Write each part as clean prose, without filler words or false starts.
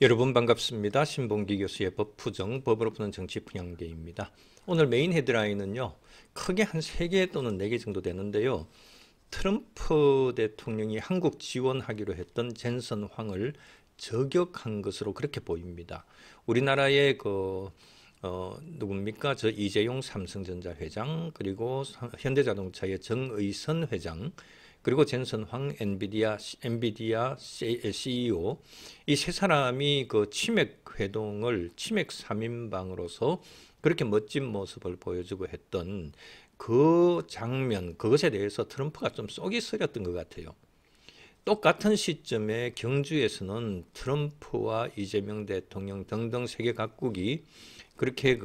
여러분 반갑습니다. 신봉기 교수의 법푸정, 법으로 푸는 정치풍향계입니다. 오늘 메인 헤드라인은요. 크게 한 3개 또는 4개 정도 되는데요. 트럼프 대통령이 한국 지원하기로 했던 젠슨 황을 저격한 것으로 그렇게 보입니다. 우리나라의 누굽니까? 이재용 삼성전자 회장, 그리고 현대자동차의 정의선 회장, 그리고 젠슨 황 엔비디아 CEO, 이 세 사람이 그 치맥 회동을 치맥 3인방으로서 그렇게 멋진 모습을 보여주고 했던 그 장면, 그것에 대해서 트럼프가 좀 쏙이 쓰렸던 것 같아요. 똑같은 시점에 경주에서는 트럼프와 이재명 대통령 등등 세계 각국이 그렇게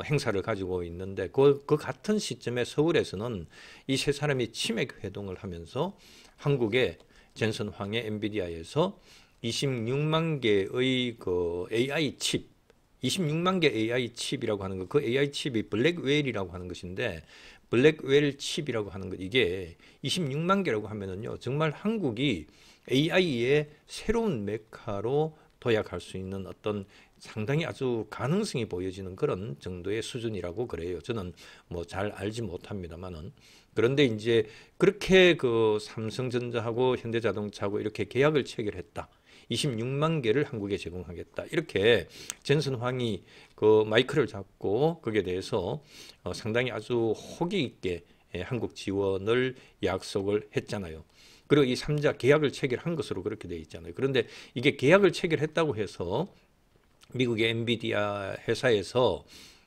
행사를 가지고 있는데 그 같은 시점에 서울에서는 이 세 사람이 치맥 회동을 하면서 한국의 젠슨 황의 엔비디아에서 26만 개의 그 AI 칩, 26만 개 AI 칩이라고 하는 거, 그 AI 칩이 블랙웨일이라고 하는 것인데, 블랙웨일 칩이라고 하는 것, 이게 26만 개라고 하면은요, 정말 한국이 AI의 새로운 메카로 도약할 수 있는 어떤 상당히 아주 가능성이 보여지는 그런 정도의 수준이라고 그래요. 저는 뭐 잘 알지 못합니다만은. 그런데 이제 그렇게 그 삼성전자하고 현대자동차하고 이렇게 계약을 체결했다. 26만 개를 한국에 제공하겠다. 이렇게 젠슨 황이 그 마이크를 잡고 거기에 대해서 상당히 아주 호기 있게 한국 지원을 약속을 했잖아요. 그리고 이 3자 계약을 체결한 것으로 그렇게 되어 있잖아요. 그런데 이게 계약을 체결했다고 해서 미국의 엔비디아 회사에서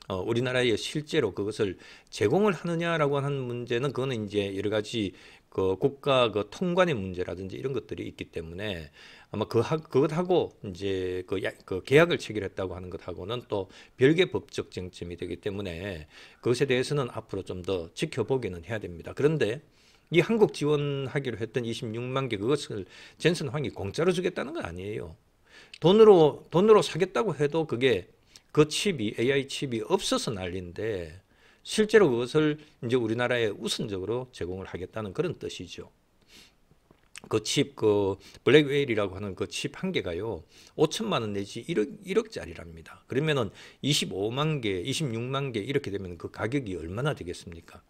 우리나라에 실제로 그것을 제공을 하느냐라고 하는 문제는 그거는 이제 여러 가지 그 국가 그 통관의 문제라든지 이런 것들이 있기 때문에 아마 그것하고 이제 그 계약을 체결했다고 하는 것하고는 또 별개의 법적 쟁점이 되기 때문에 그것에 대해서는 앞으로 좀 더 지켜보기는 해야 됩니다. 그런데 이 한국 지원하기로 했던 26만 개 그것을 젠슨 황이 공짜로 주겠다는 건 아니에요. 돈으로 사겠다고 해도 그게 그 칩이 AI 칩이 없어서 난리인데 실제로 그것을 이제 우리나라에 우선적으로 제공을 하겠다는 그런 뜻이죠. 그 칩, 그 블랙웨일이라고 하는 그 칩 한 개가요, 5천만 원 내지 1억짜리랍니다. 그러면은 25만 개, 26만 개 이렇게 되면 그 가격이 얼마나 되겠습니까?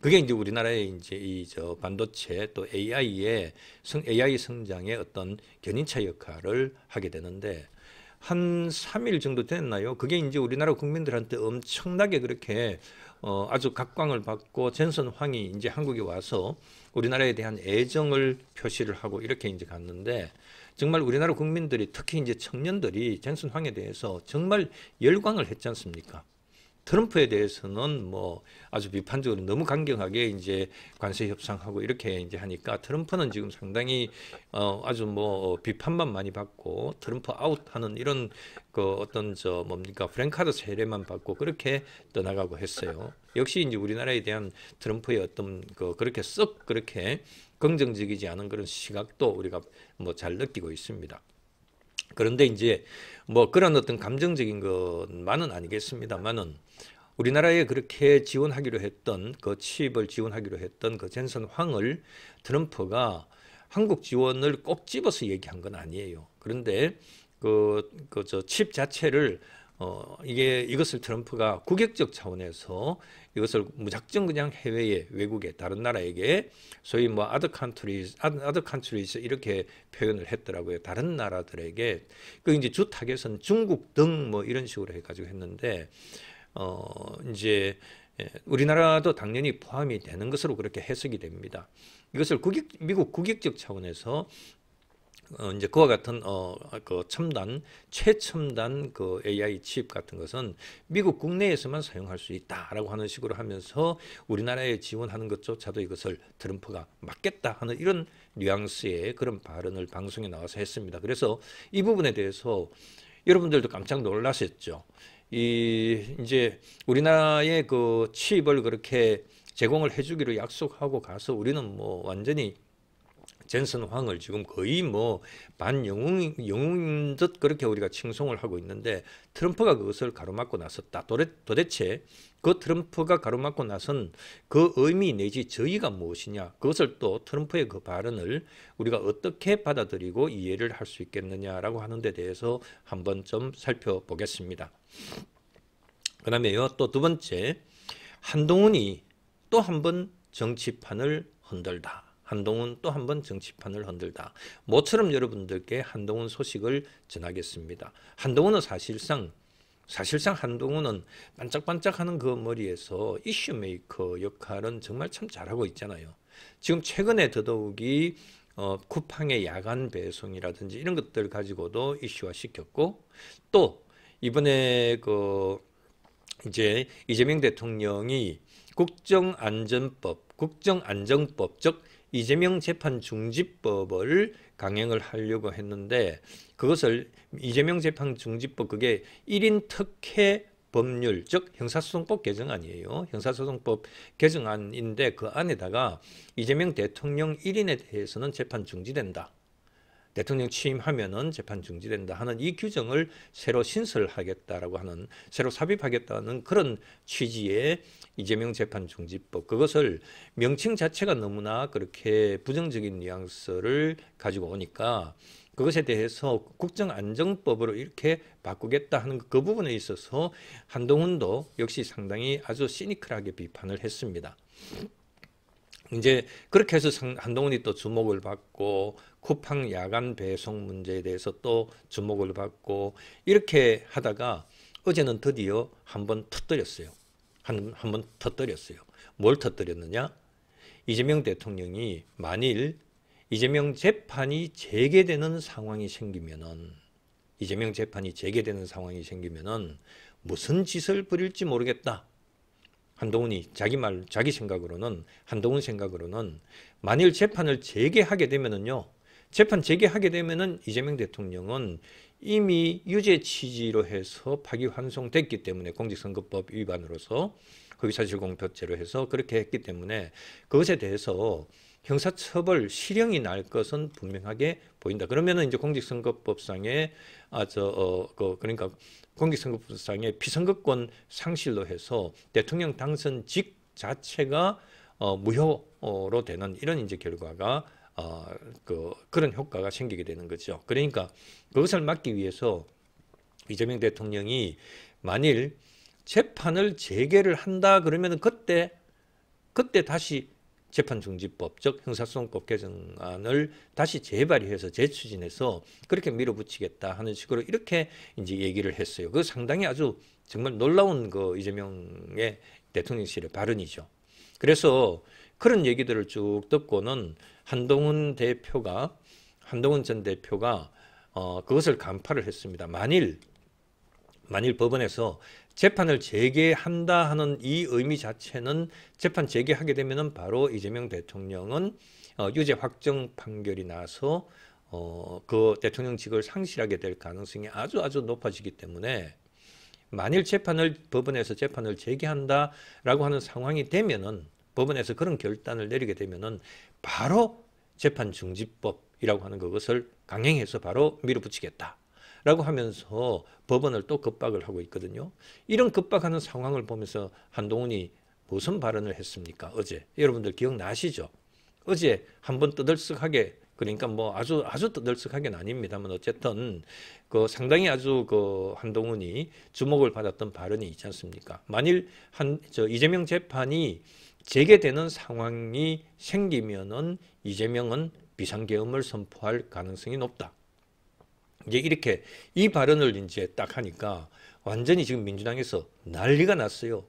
그게 이제 우리나라의 이제 반도체 또 AI 성장의 어떤 견인차 역할을 하게 되는데 한 3일 정도 됐나요? 그게 이제 우리나라 국민들한테 엄청나게 그렇게 아주 각광을 받고 젠슨 황이 이제 한국에 와서 우리나라에 대한 애정을 표시를 하고 이렇게 이제 갔는데 정말 우리나라 국민들이 특히 이제 청년들이 젠슨 황에 대해서 정말 열광을 했지 않습니까? 트럼프에 대해서는 뭐 아주 비판적으로 너무 강경하게 이제 관세 협상하고 이렇게 이제 하니까 트럼프는 지금 상당히 아주 뭐 비판만 많이 받고 트럼프 아웃하는 이런 그 어떤 뭡니까 프랭카드 세례만 받고 그렇게 떠나가고 했어요. 역시 이제 우리나라에 대한 트럼프의 어떤 그렇게 썩 그렇게 긍정적이지 않은 그런 시각도 우리가 뭐 잘 느끼고 있습니다. 그런데 이제 뭐 그런 어떤 감정적인 것만은 아니겠습니다만은 우리나라에 그렇게 지원하기로 했던 그 칩을 지원하기로 했던 그 젠슨 황을 트럼프가 한국 지원을 꼭 집어서 얘기한 건 아니에요. 그런데 칩 자체를 이것을 트럼프가 국익적 차원에서 이것을 무작정 그냥 해외에 외국에 다른 나라에게 소위 뭐 other countries 이렇게 표현을 했더라고요. 다른 나라들에게 그 이제 주 타겟은 중국 등 뭐 이런 식으로 해가지고 했는데 이제 우리나라도 당연히 포함이 되는 것으로 그렇게 해석이 됩니다. 이것을 미국 국익적 차원에서 이제 그와 같은 그 최첨단 그 AI 칩 같은 것은 미국 국내에서만 사용할 수 있다라고 하는 식으로 하면서 우리나라에 지원하는 것조차도 이것을 트럼프가 막겠다 하는 이런 뉘앙스의 그런 발언을 방송에 나와서 했습니다. 그래서 이 부분에 대해서 여러분들도 깜짝 놀라셨죠. 이제 우리나라의 그 칩을 그렇게 제공을 해주기로 약속하고 가서 우리는 뭐 완전히 젠슨 황을 지금 거의 뭐 반영웅인 듯 그렇게 우리가 칭송을 하고 있는데 트럼프가 그것을 가로막고 나섰다. 도대체 그 트럼프가 가로막고 나선 그 의미 내지 저의가 무엇이냐, 그것을 또 트럼프의 그 발언을 우리가 어떻게 받아들이고 이해를 할 수 있겠느냐라고 하는 데 대해서 한번 좀 살펴보겠습니다. 그 다음에요, 또 두 번째, 한동훈이 또 한 번 정치판을 흔들다. 한동훈 또 한 번 정치판을 흔들다. 모처럼 여러분들께 한동훈 소식을 전하겠습니다. 한동훈은 사실상 한동훈은 반짝반짝하는 그 머리에서 이슈메이커 역할은 정말 참 잘하고 있잖아요. 지금 최근에 더더욱이 쿠팡의 야간 배송이라든지 이런 것들 가지고도 이슈화 시켰고, 또 이번에 이제 이재명 대통령이 국정안정법, 즉 이재명 재판중지법을 강행을 하려고 했는데, 그것을 이재명 재판중지법, 그게 1인 특혜 법률, 즉 형사소송법 개정안이에요. 형사소송법 개정안인데 그 안에다가 이재명 대통령 1인에 대해서는 재판 중지된다, 대통령 취임하면은 재판 중지된다 하는 이 규정을 새로 신설하겠다라고 하는, 새로 삽입하겠다는 그런 취지의 이재명 재판중지법, 그것을 명칭 자체가 너무나 그렇게 부정적인 뉘앙스를 가지고 오니까 그것에 대해서 국정안정법으로 이렇게 바꾸겠다 하는 그 부분에 있어서 한동훈도 역시 상당히 아주 시니컬하게 비판을 했습니다. 이제 그렇게 해서 한동훈이 또 주목을 받고, 쿠팡 야간 배송 문제에 대해서 또 주목을 받고, 이렇게 하다가 어제는 드디어 한번 터뜨렸어요. 한번 터뜨렸어요. 뭘 터뜨렸느냐? 이재명 대통령이 만일 이재명 재판이 재개되는 상황이 생기면은, 무슨 짓을 부릴지 모르겠다. 한동훈이 자기 생각으로는, 한동훈 생각으로는 만일 재판을 재개하게 되면은요, 재판 재개하게 되면은 이재명 대통령은 이미 유죄 취지로 해서 파기환송됐기 때문에, 공직선거법 위반으로서 허위사실공표죄로 해서 그렇게 했기 때문에 그것에 대해서 형사처벌 실형이 날 것은 분명하게 보인다. 그러면은 이제 공직선거법상의 그러니까 공직선거법상의 피선거권 상실로 해서 대통령 당선직 자체가 무효로 되는 이런 이제 결과가 그런 효과가 생기게 되는 거죠. 그러니까 그것을 막기 위해서 이재명 대통령이 만일 재판을 재개를 한다 그러면은 그때 다시 재판중지법, 즉 형사소송법 개정안을 다시 재발의해서 재추진해서 그렇게 밀어붙이겠다 하는 식으로 이렇게 이제 얘기를 했어요. 그 상당히 아주 정말 놀라운 그 이재명의 대통령실의 발언이죠. 그래서 그런 얘기들을 쭉 듣고는 한동훈 전 대표가 그것을 간파를 했습니다. 만일 법원에서 재판을 재개한다 하는 이 의미 자체는, 재판 재개하게 되면은 바로 이재명 대통령은 유죄 확정 판결이 나서 그 대통령직을 상실하게 될 가능성이 아주 높아지기 때문에, 만일 법원에서 재판을 재개한다라고 하는 상황이 되면은, 법원에서 그런 결단을 내리게 되면은 바로 재판중지법이라고 하는 그것을 강행해서 바로 밀어붙이겠다 라고 하면서 법원을 또 급박을 하고 있거든요. 이런 급박하는 상황을 보면서 한동훈이 무슨 발언을 했습니까? 어제 여러분들 기억나시죠? 어제 한번 떠들썩하게, 그러니까 뭐 아주 떠들썩하게는 아닙니다만 어쨌든 그 상당히 아주 그 한동훈이 주목을 받았던 발언이 있지 않습니까? 만일 이재명 재판이 재개되는 상황이 생기면은 이재명은 비상계엄을 선포할 가능성이 높다. 이제 이렇게 이 발언을 이제 딱 하니까 완전히 지금 민주당에서 난리가 났어요.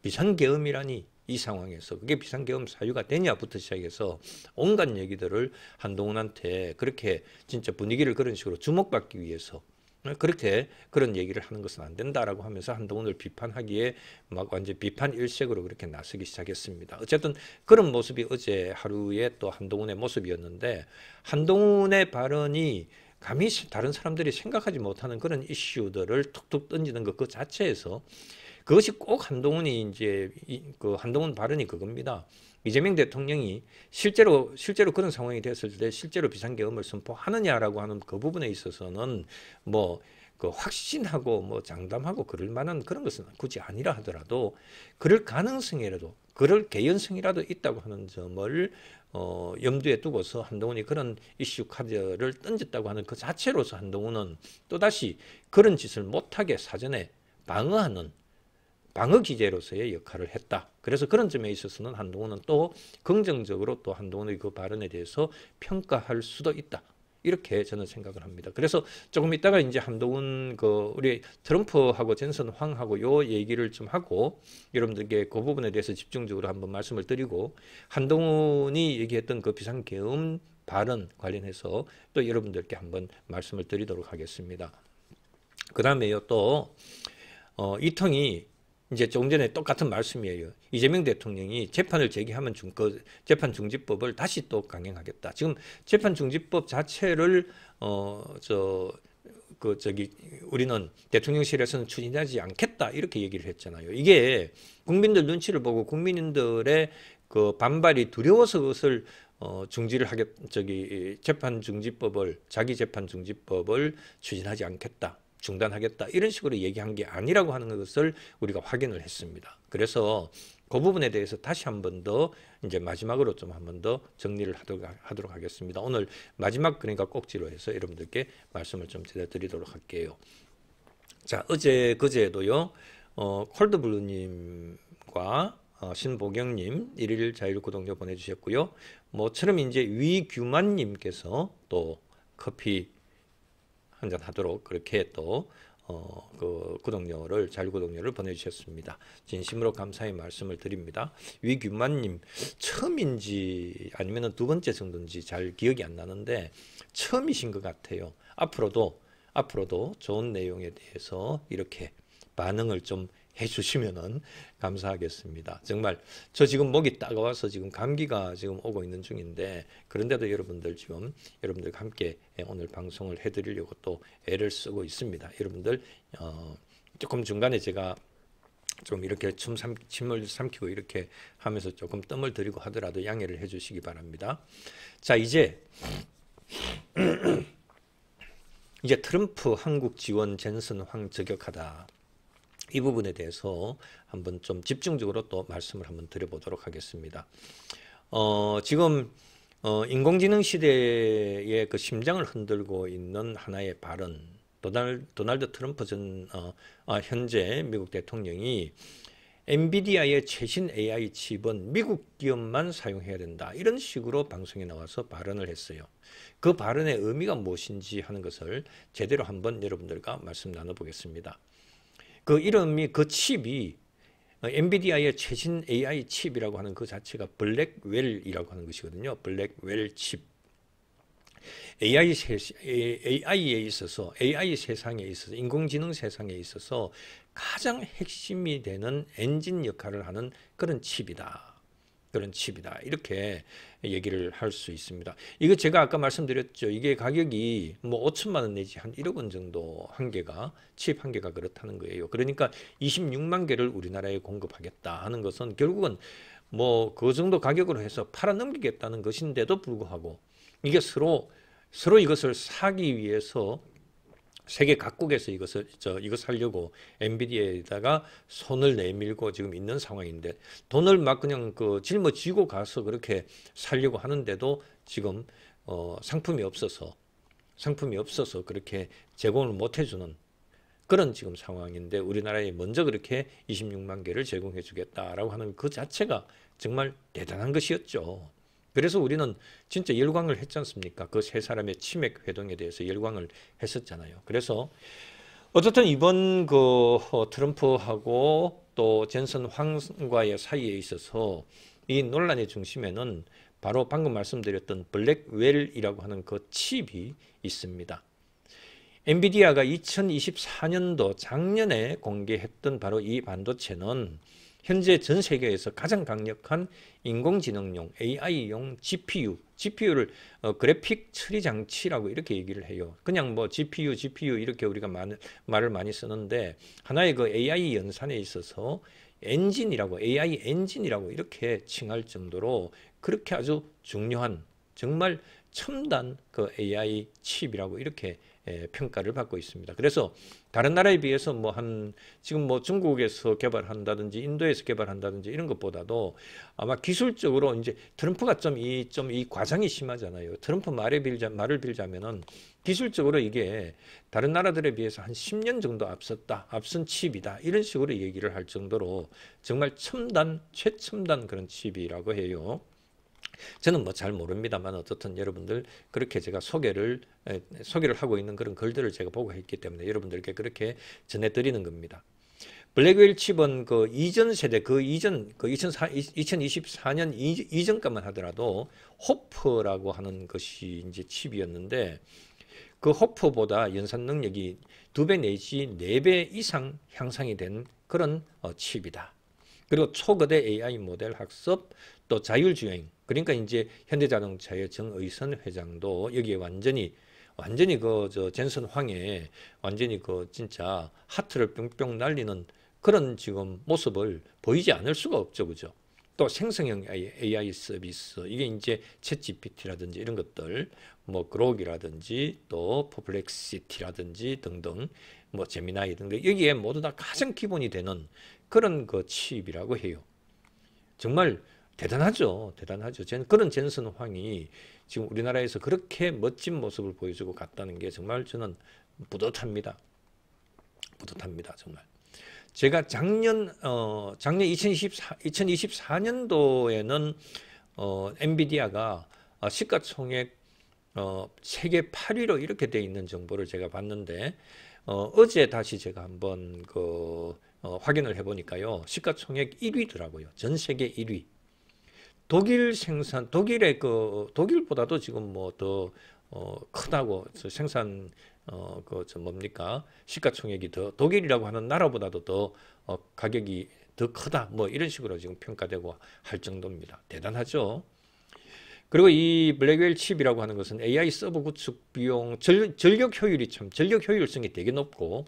비상계엄이라니, 이 상황에서 그게 비상계엄 사유가 되냐부터 시작해서 온갖 얘기들을 한동훈한테 그렇게 진짜 분위기를 그런 식으로 주목받기 위해서 그런 얘기를 하는 것은 안 된다라고 하면서 한동훈을 비판하기에 막 완전 비판 일색으로 그렇게 나서기 시작했습니다. 어쨌든 그런 모습이 어제 하루에 또 한동훈의 모습이었는데, 한동훈의 발언이 감히 다른 사람들이 생각하지 못하는 그런 이슈들을 툭툭 던지는 것 그 자체에서, 그것이 꼭 한동훈이 이제 그 한동훈 발언이 그겁니다. 이재명 대통령이 실제로 그런 상황이 됐을 때 실제로 비상계엄을 선포하느냐라고 하는 그 부분에 있어서는 뭐 그 확신하고 뭐 장담하고 그럴 만한 그런 것은 굳이 아니라 하더라도 그럴 가능성이라도 그럴 개연성이라도 있다고 하는 점을 염두에 두고서 한동훈이 그런 이슈 카드를 던졌다고 하는 그 자체로서 한동훈은 또다시 그런 짓을 못하게 사전에 방어하는 방어 기제로서의 역할을 했다. 그래서 그런 점에 있어서는 한동훈은 또 긍정적으로 또 한동훈의 그 발언에 대해서 평가할 수도 있다. 이렇게 저는 생각을 합니다. 그래서 조금 이따가 이제 한동훈 그 우리 트럼프하고 젠슨 황하고 요 얘기를 좀 하고 여러분들께 그 부분에 대해서 집중적으로 한번 말씀을 드리고 한동훈이 얘기했던 그 비상계엄 발언 관련해서 또 여러분들께 한번 말씀을 드리도록 하겠습니다. 그 다음에요 또 이통이 이제 조금 전에 똑같은 말씀이에요. 이재명 대통령이 재판을 제기하면 그 재판 중지법을 다시 또 강행하겠다. 지금 재판 중지법 자체를 우리는 대통령실에서는 추진하지 않겠다 이렇게 얘기를 했잖아요. 이게 국민들 눈치를 보고 국민들의 그 반발이 두려워서 그것을 중지를 재판 중지법을 자기 재판 중지법을 추진하지 않겠다. 중단하겠다 이런 식으로 얘기한 게 아니라고 하는 것을 우리가 확인을 했습니다. 그래서 그 부분에 대해서 다시 한 번 더 이제 마지막으로 좀 한 번 더 정리를 하도록 하겠습니다. 오늘 마지막 그러니까 꼭지로 해서 여러분들께 말씀을 좀 드리도록 할게요. 자 그제도요 콜드블루님과 신보경님 1일 자율구독료 보내주셨고요. 뭐처럼 이제 위규만님께서 또 커피 한잔 하도록 그렇게 또 그 구독료를 자율구독료를 보내주셨습니다. 진심으로 감사의 말씀을 드립니다. 위규만님 처음인지 아니면 두 번째 정도인지 잘 기억이 안 나는데 처음이신 것 같아요. 앞으로도 좋은 내용에 대해서 이렇게 반응을 좀 해주시면은 감사하겠습니다. 정말 저 지금 목이 따가워서 지금 감기가 지금 오고 있는 중인데 그런데도 여러분들과 함께 오늘 방송을 해드리려고 또 애를 쓰고 있습니다. 여러분들 조금 중간에 제가 좀 이렇게 침을 삼키고 이렇게 하면서 조금 뜸을 들이고 하더라도 양해를 해주시기 바랍니다. 자 이제 트럼프 한국 지원 젠슨 황 저격하다. 이 부분에 대해서 한번 좀 집중적으로 또 말씀을 한번 드려보도록 하겠습니다. 지금 인공지능 시대의 그 심장을 흔들고 있는 하나의 발언, 도널드 트럼프 현재 미국 대통령이 엔비디아의 최신 AI 칩은 미국 기업만 사용해야 된다. 이런 식으로 방송에 나와서 발언을 했어요. 그 발언의 의미가 무엇인지 하는 것을 제대로 한번 여러분들과 말씀 나눠보겠습니다. 그 이름이 그 칩이 엔비디아의 최신 AI 칩이라고 하는 그 자체가 블랙웰이라고 하는 것이거든요. 블랙웰 칩. AI에 있어서 AI 세상에 있어서 인공지능 세상에 있어서 가장 핵심이 되는 엔진 역할을 하는 그런 칩이다. 이렇게 얘기를 할 수 있습니다. 이거 제가 아까 말씀드렸죠. 이게 가격이 뭐 5천만 원 내지 한 1억 원 정도 칩 한 개가 그렇다는 거예요. 그러니까 26만 개를 우리나라에 공급하겠다 하는 것은 결국은 뭐 그 정도 가격으로 해서 팔아넘기겠다는 것인데도 불구하고 이게 서로 이것을 사기 위해서 세계 각국에서 이거 사려고 엔비디아에다가 손을 내밀고 지금 있는 상황인데 돈을 막 그냥 짊어지고 가서 그렇게 사려고 하는데도 지금 상품이 없어서 그렇게 제공을 못 해주는 그런 지금 상황인데 우리나라에 먼저 그렇게 26만 개를 제공해 주겠다라고 하는 그 자체가 정말 대단한 것이었죠. 그래서 우리는 진짜 열광을 했지 않습니까? 그 세 사람의 치맥 회동에 대해서 열광을 했었잖아요. 그래서 어쨌든 이번 트럼프하고 또 젠슨 황과의 사이에 있어서 이 논란의 중심에는 바로 방금 말씀드렸던 블랙웰이라고 하는 그 칩이 있습니다. 엔비디아가 2024년도 작년에 공개했던 바로 이 반도체는 현재 전 세계에서 가장 강력한 인공지능용 AI용 GPU를 그래픽 처리 장치라고 이렇게 얘기를 해요. 그냥 뭐 GPU 이렇게 우리가 말을 많이 쓰는데 하나의 그 AI 연산에 있어서 엔진이라고 AI 엔진이라고 이렇게 칭할 정도로 그렇게 아주 중요한 정말 첨단 그 AI 칩이라고 이렇게 평가를 받고 있습니다. 그래서 다른 나라에 비해서 뭐 지금 뭐 중국에서 개발한다든지 인도에서 개발한다든지 이런 것보다도 아마 기술적으로 이제 트럼프가 좀 이 과장이 심하잖아요. 트럼프 말을 빌자면은 기술적으로 이게 다른 나라들에 비해서 한 10년 정도 앞선 칩이다. 이런 식으로 얘기를 할 정도로 정말 최첨단 그런 칩이라고 해요. 저는 뭐 잘 모릅니다만 어떻든 여러분들 그렇게 제가 소개를 하고 있는 그런 글들을 제가 보고 했기 때문에 여러분들께 그렇게 전해드리는 겁니다. 블랙웰 칩은 그 이전 세대, 그 2024년 이전까만 하더라도 호프라고 하는 것이 이제 칩이었는데 그 호프보다 연산 능력이 2배 내지 4배 이상 향상이 된 그런 칩이다. 그리고 초거대 AI 모델 학습, 또 자율주행. 그러니까 이제 현대자동차의 정의선 회장도 여기에 완전히 젠슨 황에 완전히 진짜 하트를 뿅뿅 날리는 그런 지금 모습을 보이지 않을 수가 없죠, 그죠? 또 생성형 AI 서비스, 이게 이제 챗GPT라든지 이런 것들, 뭐 그록이라든지 또 퍼플렉시티라든지 등등, 뭐 제미나이 등등, 여기에 모두 다 가장 기본이 되는 그런 칩이라고 해요. 정말 대단하죠. 그런 젠슨 황이 지금 우리나라에서 그렇게 멋진 모습을 보여주고 갔다는 게 정말 저는 뿌듯합니다. 정말. 제가 작년 2024년도에는 엔비디아가 시가총액 세계 8위로 이렇게 돼 있는 정보를 제가 봤는데 어제 다시 제가 한번 확인을 해보니까요. 시가총액 1위더라고요. 전 세계 1위. 독일보다도 지금 뭐 더 크다고 생산 시가총액이 더 독일이라고 하는 나라보다도 더 가격이 더 크다 뭐 이런 식으로 지금 평가되고 할 정도입니다. 대단하죠. 그리고 이 블랙웰 칩이라고 하는 것은 AI 서버 구축 비용 전력 효율성이 되게 높고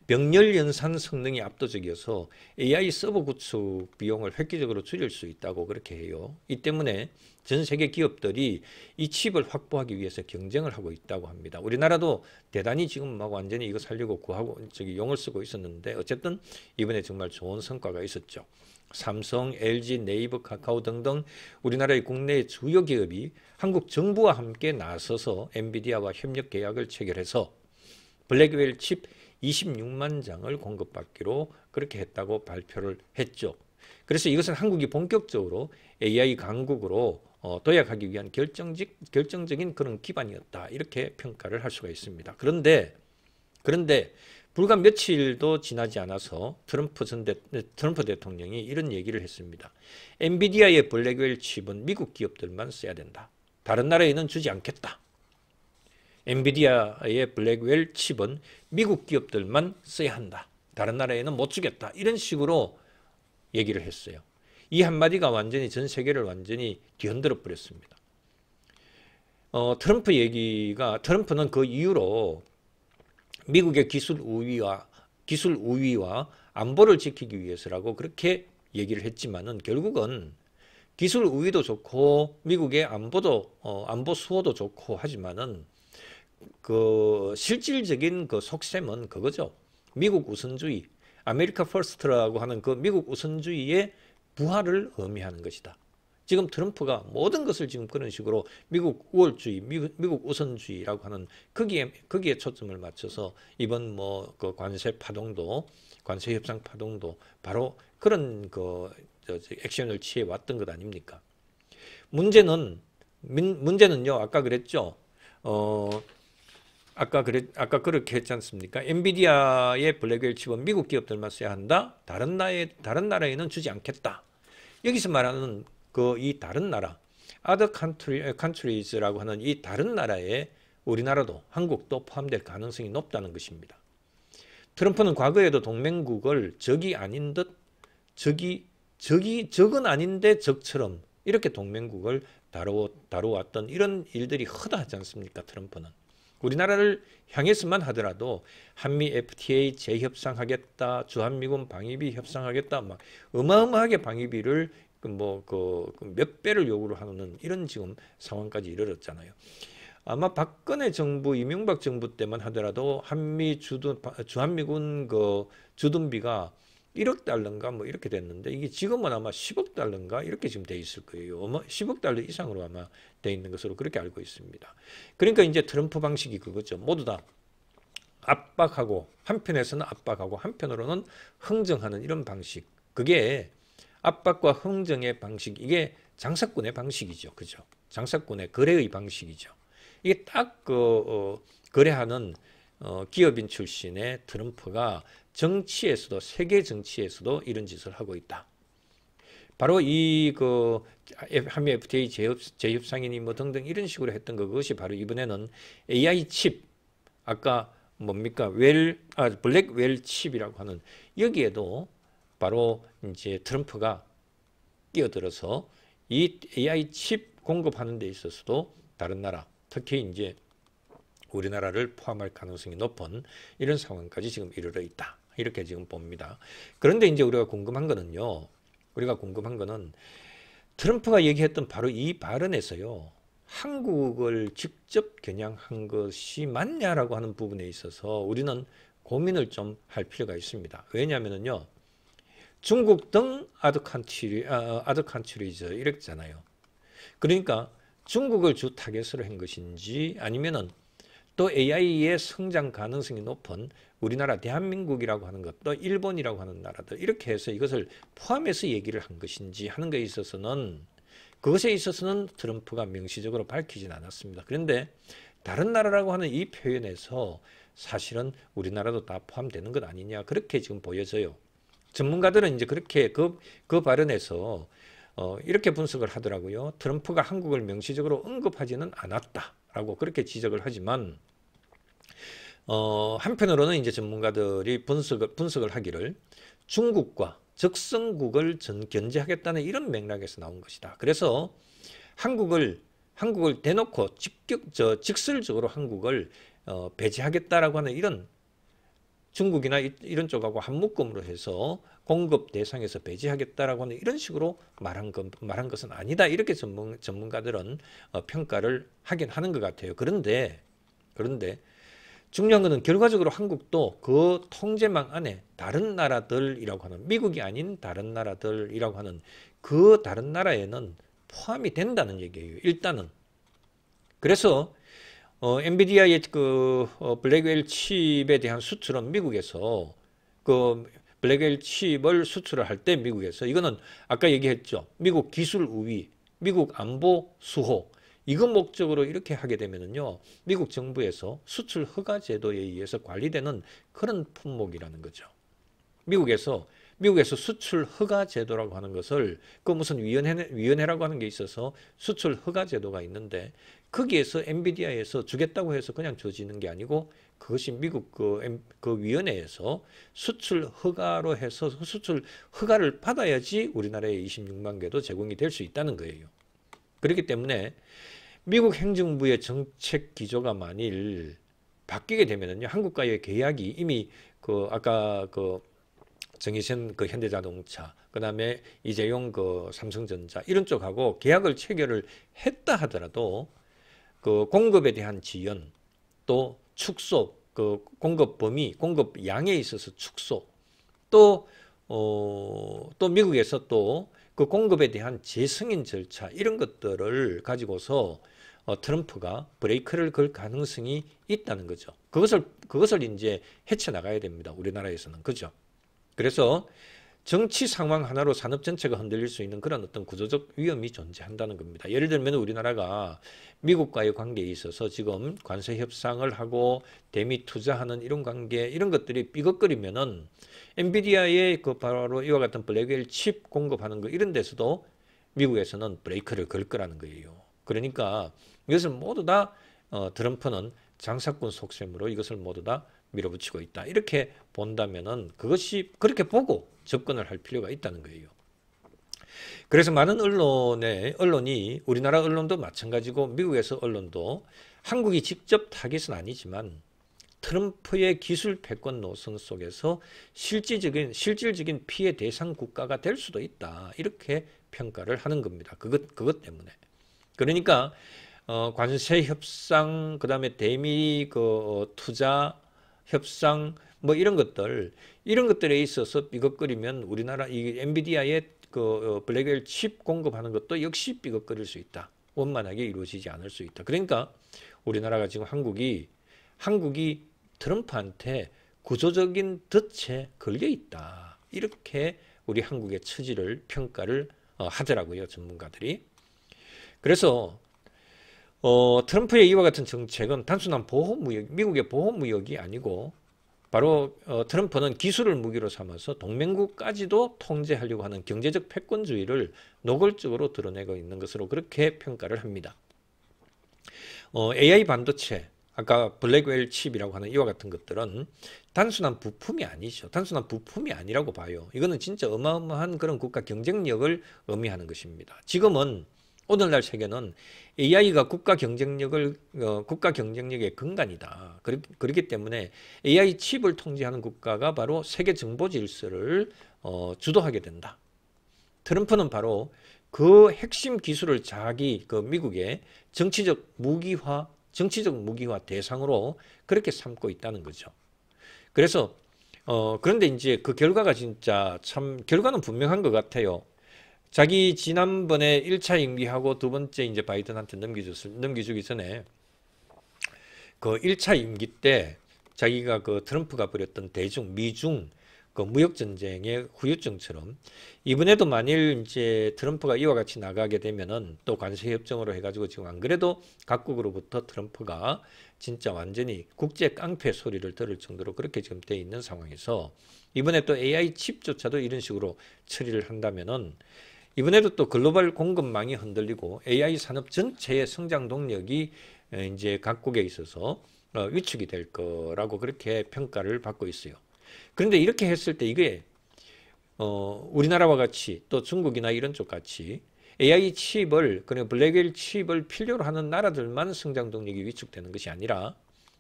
병렬 연산 성능이 압도적이어서 AI 서버 구축 비용을 획기적으로 줄일 수 있다고 그렇게 해요. 이 때문에 전 세계 기업들이 이 칩을 확보하기 위해서 경쟁을 하고 있다고 합니다. 우리나라도 대단히 지금 막 완전히 이거 살려고 용을 쓰고 있었는데 어쨌든 이번에 정말 좋은 성과가 있었죠. 삼성, LG, 네이버, 카카오 등등 우리나라의 국내 주요 기업이 한국 정부와 함께 나서서 엔비디아와 협력 계약을 체결해서 블랙웰 칩 26만 장을 공급받기로 그렇게 했다고 발표를 했죠. 그래서 이것은 한국이 본격적으로 AI 강국으로 도약하기 위한 결정적인 그런 기반이었다. 이렇게 평가를 할 수가 있습니다. 그런데 불과 며칠도 지나지 않아서 트럼프 대통령이 이런 얘기를 했습니다. 엔비디아의 블랙웰 칩은 미국 기업들만 써야 된다. 다른 나라에는 주지 않겠다. 엔비디아의 블랙웰 칩은 미국 기업들만 써야 한다. 다른 나라에는 못 주겠다. 이런 식으로 얘기를 했어요. 이 한마디가 완전히 전 세계를 완전히 뒤흔들어 버렸습니다. 트럼프는 그 이후로 미국의 기술 우위와 안보를 지키기 위해서라고 그렇게 얘기를 했지만은 결국은 기술 우위도 좋고 미국의 안보 수호도 좋고 하지만은 실질적인 속셈은 그거죠. 미국 우선주의, 아메리카 퍼스트라고 하는 그 미국 우선주의의 부활을 의미하는 것이다. 지금 트럼프가 모든 것을 지금 그런 식으로 미국 우월주의, 미국 우선주의라고 하는 거기에 초점을 맞춰서 이번 관세 협상 파동도 바로 그런 액션을 취해 왔던 것 아닙니까? 문제는요, 아까 그랬죠. 아까 그렇게 했지 않습니까? 엔비디아의 블랙웰 칩은 미국 기업들만 써야 한다. 다른 나라에는 주지 않겠다. 여기서 말하는 이 다른 나라, other countries라고 하는 이 다른 나라에 우리나라도 한국도 포함될 가능성이 높다는 것입니다. 트럼프는 과거에도 동맹국을 적은 아닌데 적처럼 이렇게 동맹국을 다루어왔던 이런 일들이 허다하지 않습니까? 트럼프는. 우리나라를 향해서만 하더라도 한미 FTA 재협상하겠다, 주한미군 방위비 협상하겠다, 막 어마어마하게 방위비를 몇 배를 요구를 하는 이런 지금 상황까지 이르렀잖아요. 아마 박근혜 정부, 이명박 정부 때만 하더라도 주한미군 주둔비가 1억 달러인가 뭐 이렇게 됐는데 이게 지금은 아마 10억 달러인가 이렇게 지금 돼 있을 거예요. 10억 달러 이상으로 아마 돼 있는 것으로 그렇게 알고 있습니다. 그러니까 이제 트럼프 방식이 그거죠. 모두 다 압박하고 한편에서는 압박하고 한편으로는 흥정하는 이런 방식. 그게 압박과 흥정의 방식, 이게 장사꾼의 방식이죠. 그죠? 장사꾼의 거래의 방식이죠. 이게 딱 거래하는 기업인 출신의 트럼프가 정치에서도, 세계 정치에서도 이런 짓을 하고 있다. 바로 한미 FTA 재협상이니 뭐 등등 이런 식으로 했던 그것이 바로 이번에는 AI 칩, 아까 뭡니까? 블랙웰 칩이라고 하는 여기에도 바로 이제 트럼프가 끼어들어서 이 AI 칩 공급하는 데 있어서도 다른 나라, 특히 이제 우리나라를 포함할 가능성이 높은 이런 상황까지 지금 이르러 있다. 이렇게 지금 봅니다. 그런데 이제 우리가 궁금한 거는 트럼프가 얘기했던 바로 이 발언에서요. 한국을 직접 겨냥한 것이 맞냐라고 하는 부분에 있어서 우리는 고민을 좀 할 필요가 있습니다. 왜냐하면요. 중국 등 아더칸트리즈 이랬잖아요. 그러니까 중국을 주 타겟으로 한 것인지 아니면은 또 AI의 성장 가능성이 높은 우리나라 대한민국이라고 하는 것, 또 일본이라고 하는 나라들 이렇게 해서 이것을 포함해서 얘기를 한 것인지 하는 것에 있어서는 그것에 있어서는 트럼프가 명시적으로 밝히진 않았습니다. 그런데 다른 나라라고 하는 이 표현에서 사실은 우리나라도 다 포함되는 것 아니냐 그렇게 지금 보여져요. 전문가들은 이제 그렇게 그 발언에서 이렇게 분석을 하더라고요. 트럼프가 한국을 명시적으로 언급하지는 않았다라고 그렇게 지적을 하지만 한편으로는 이제 전문가들이 분석을 하기를 중국과 적성국을 견제하겠다는 이런 맥락에서 나온 것이다. 그래서 한국을 대놓고 직설적으로 한국을 배제하겠다라고 하는 이런 중국이나 이런 쪽하고 한 묶음으로 해서 공급 대상에서 배제하겠다라고 하는 이런 식으로 말한 것은 아니다. 이렇게 전문가들은 평가를 하긴 하는 것 같아요. 그런데 중요한 것은 결과적으로 한국도 그 통제망 안에 다른 나라들이라고 하는 미국이 아닌 다른 나라들이라고 하는 그 다른 나라에는 포함이 된다는 얘기예요. 일단은. 그래서 엔비디아의 블랙웰 칩에 대한 수출은 미국에서 블랙웰 칩을 수출을 할 때 미국에서 이거는 아까 얘기했죠. 미국 기술 우위, 미국 안보 수호 이거 목적으로 이렇게 하게 되면은요. 미국 정부에서 수출 허가 제도에 의해서 관리되는 그런 품목이라는 거죠. 미국에서 수출 허가 제도라고 하는 것을 무슨 위원회라고 하는 게 있어서 수출 허가 제도가 있는데 거기에서 엔비디아에서 주겠다고 해서 그냥 줘지는 게 아니고 그것이 미국 그 위원회에서 수출 허가로 해서 수출 허가를 받아야지 우리나라의 26만 개도 제공이 될 수 있다는 거예요. 그렇기 때문에 미국 행정부의 정책 기조가 만일 바뀌게 되면은요, 한국과의 계약이 이미 아까 정의선 현대자동차, 그 다음에 이재용 삼성전자 이런 쪽하고 계약을 체결을 했다 하더라도 공급에 대한 지연, 또 축소, 공급 범위, 공급 양에 있어서 축소, 또 미국에서 또 그 공급에 대한 재승인 절차 이런 것들을 가지고서 트럼프가 브레이크를 걸 가능성이 있다는 거죠. 그것을 이제 헤쳐나가야 됩니다. 우리나라에서는. 그죠? 그래서 정치 상황 하나로 산업 전체가 흔들릴 수 있는 그런 어떤 구조적 위험이 존재한다는 겁니다. 예를 들면 우리나라가 미국과의 관계에 있어서 지금 관세 협상을 하고 대미 투자하는 이런 관계, 이런 것들이 삐걱거리면은 엔비디아의 바로 이와 같은 블랙웰 칩 공급하는 거 이런 데서도 미국에서는 브레이크를 걸 거라는 거예요. 그러니까 이것을 모두 다 트럼프는 장사꾼 속셈으로 이것을 모두 다 밀어붙이고 있다. 이렇게 본다면은 그것이 그렇게 보고 접근을 할 필요가 있다는 거예요. 그래서 많은 언론이 우리나라 언론도 마찬가지고 미국에서 언론도 한국이 직접 타깃은 아니지만 트럼프의 기술 패권 노선 속에서 실질적인 피해 대상 국가가 될 수도 있다. 이렇게 평가를 하는 겁니다. 그것 때문에. 그러니까 관세 협상, 그다음에 대미 투자 협상 뭐 이런 것들에 있어서 삐걱거리면 우리나라 이 엔비디아의 블랙웰 칩 공급하는 것도 역시 삐걱거릴 수 있다. 원만하게 이루어지지 않을 수 있다. 그러니까 우리나라가 지금 한국이 트럼프한테 구조적인 덫에 걸려 있다. 이렇게 우리 한국의 처지를 평가를 하더라고요, 전문가들이. 그래서 트럼프의 이와 같은 정책은 단순한 보호무역, 미국의 보호무역이 아니고 바로 트럼프는 기술을 무기로 삼아서 동맹국까지도 통제하려고 하는 경제적 패권주의를 노골적으로 드러내고 있는 것으로 그렇게 평가를 합니다. AI 반도체, 아까 블랙웰 칩이라고 하는 이와 같은 것들은 단순한 부품이 아니죠. 단순한 부품이 아니라고 봐요. 이거는 진짜 어마어마한 그런 국가 경쟁력을 의미하는 것입니다. 지금은 오늘날 세계는 AI가 국가 경쟁력의 근간이다. 그렇기 때문에 AI 칩을 통제하는 국가가 바로 세계 정보 질서를 주도하게 된다. 트럼프는 바로 그 핵심 기술을 자기 미국의 정치적 무기화 대상으로 그렇게 삼고 있다는 거죠. 그래서 그런데 이제 그 결과가 진짜 참 결과는 분명한 것 같아요. 자기 지난번에 1차 임기하고 두 번째 이제 바이든한테 넘겨주기 전에 그 1차 임기 때 자기가 트럼프가 벌였던 미중 무역 전쟁의 후유증처럼 이번에도 만일 이제 트럼프가 이와 같이 나가게 되면은 또 관세 협정으로 해가지고 지금 안 그래도 각국으로부터 트럼프가 진짜 완전히 국제 깡패 소리를 들을 정도로 그렇게 지금 돼 있는 상황에서 이번에 또 AI 칩조차도 이런 식으로 처리를 한다면은 이번에도 또 글로벌 공급망이 흔들리고 AI 산업 전체의 성장 동력이 이제 각국에 있어서 위축이 될 거라고 그렇게 평가를 받고 있어요. 그런데 이렇게 했을 때 이게 우리나라와 같이 또 중국이나 이런 쪽 같이 AI 칩을 그러니까 블랙웰 칩을 필요로 하는 나라들만 성장 동력이 위축되는 것이 아니라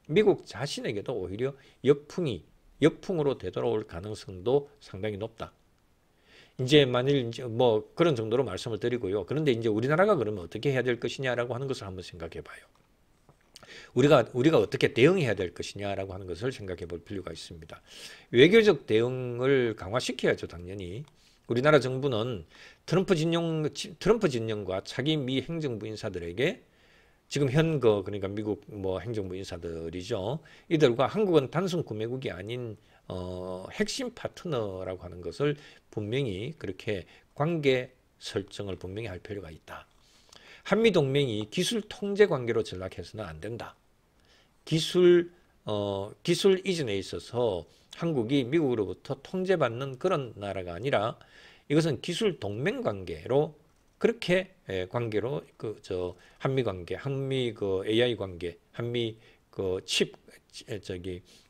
미국 자신에게도 오히려 역풍으로 되돌아올 가능성도 상당히 높다. 이제 만일 이제 뭐 그런 정도로 말씀을 드리고요. 그런데 이제 우리나라가 그러면 어떻게 해야 될 것이냐라고 하는 것을 한번 생각해 봐요. 우리가 어떻게 대응해야 될 것이냐라고 하는 것을 생각해 볼 필요가 있습니다. 외교적 대응을 강화시켜야죠, 당연히. 우리나라 정부는 트럼프 진영과 차기 미 행정부 인사들에게 지금 그러니까 미국 행정부 인사들이죠. 이들과 한국은 단순 구매국이 아닌 핵심 파트너라고 하는 것을 분명히 그렇게 관계 설정을 분명히 할 필요가 있다. 한미동맹이 기술 통제 관계로 전락해서는 안 된다. 기술 이전에 있어서 한국이 미국으로부터 통제받는 그런 나라가 아니라 이것은 기술 동맹 관계로 그렇게 관계로 한미 관계, 한미 AI 관계, 한미 칩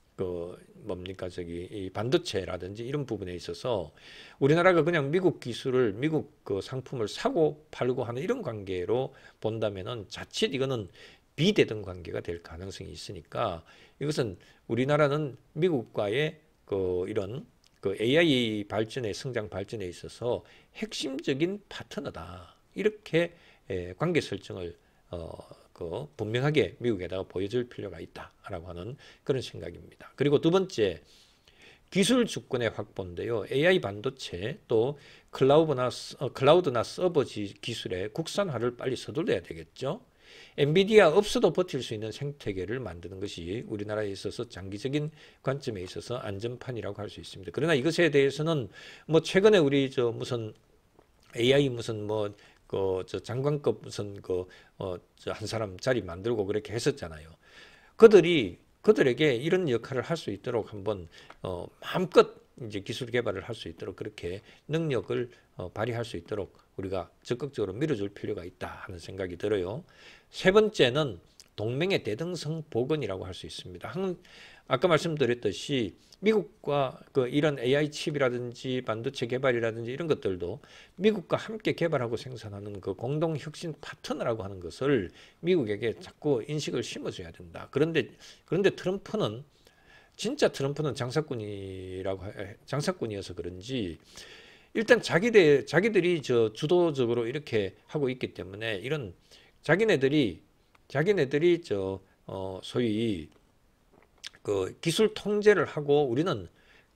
이 반도체라든지 이런 부분에 있어서 우리나라가 그냥 미국 기술을 미국 상품을 사고 팔고 하는 이런 관계로 본다면은 자칫 이거는 비대등 관계가 될 가능성이 있으니까 이것은 우리나라는 미국과의 이런 AI 성장 발전에 있어서 핵심적인 파트너다. 이렇게 관계 설정을 분명하게 미국에다가 보여줄 필요가 있다라고 하는 그런 생각입니다. 그리고 두 번째, 기술 주권의 확보인데요. AI 반도체 또 클라우드나 서버 기술의 국산화를 빨리 서둘러야 되겠죠. 엔비디아 없어도 버틸 수 있는 생태계를 만드는 것이 우리나라에 있어서 장기적인 관점에 있어서 안전판이라고 할 수 있습니다. 그러나 이것에 대해서는 최근에 우리 무슨 AI 장관급 한 사람 자리 만들고 그렇게 했었잖아요. 그들에게 이런 역할을 할 수 있도록 한번 마음껏 이제 기술 개발을 할 수 있도록 그렇게 능력을 발휘할 수 있도록 우리가 적극적으로 밀어줄 필요가 있다 하는 생각이 들어요. 세 번째는 동맹의 대등성 복원이라고 할 수 있습니다. 아까 말씀드렸듯이 미국과 그 이런 AI 칩이라든지 반도체 개발이라든지 이런 것들도 미국과 함께 개발하고 생산하는 그 공동 혁신 파트너라고 하는 것을 미국에게 자꾸 인식을 심어줘야 된다. 그런데 트럼프는 진짜 트럼프는 장사꾼이어서 그런지 일단 자기들이 주도적으로 이렇게 하고 있기 때문에 이런 자기네들이 소위 그 기술 통제를 하고 우리는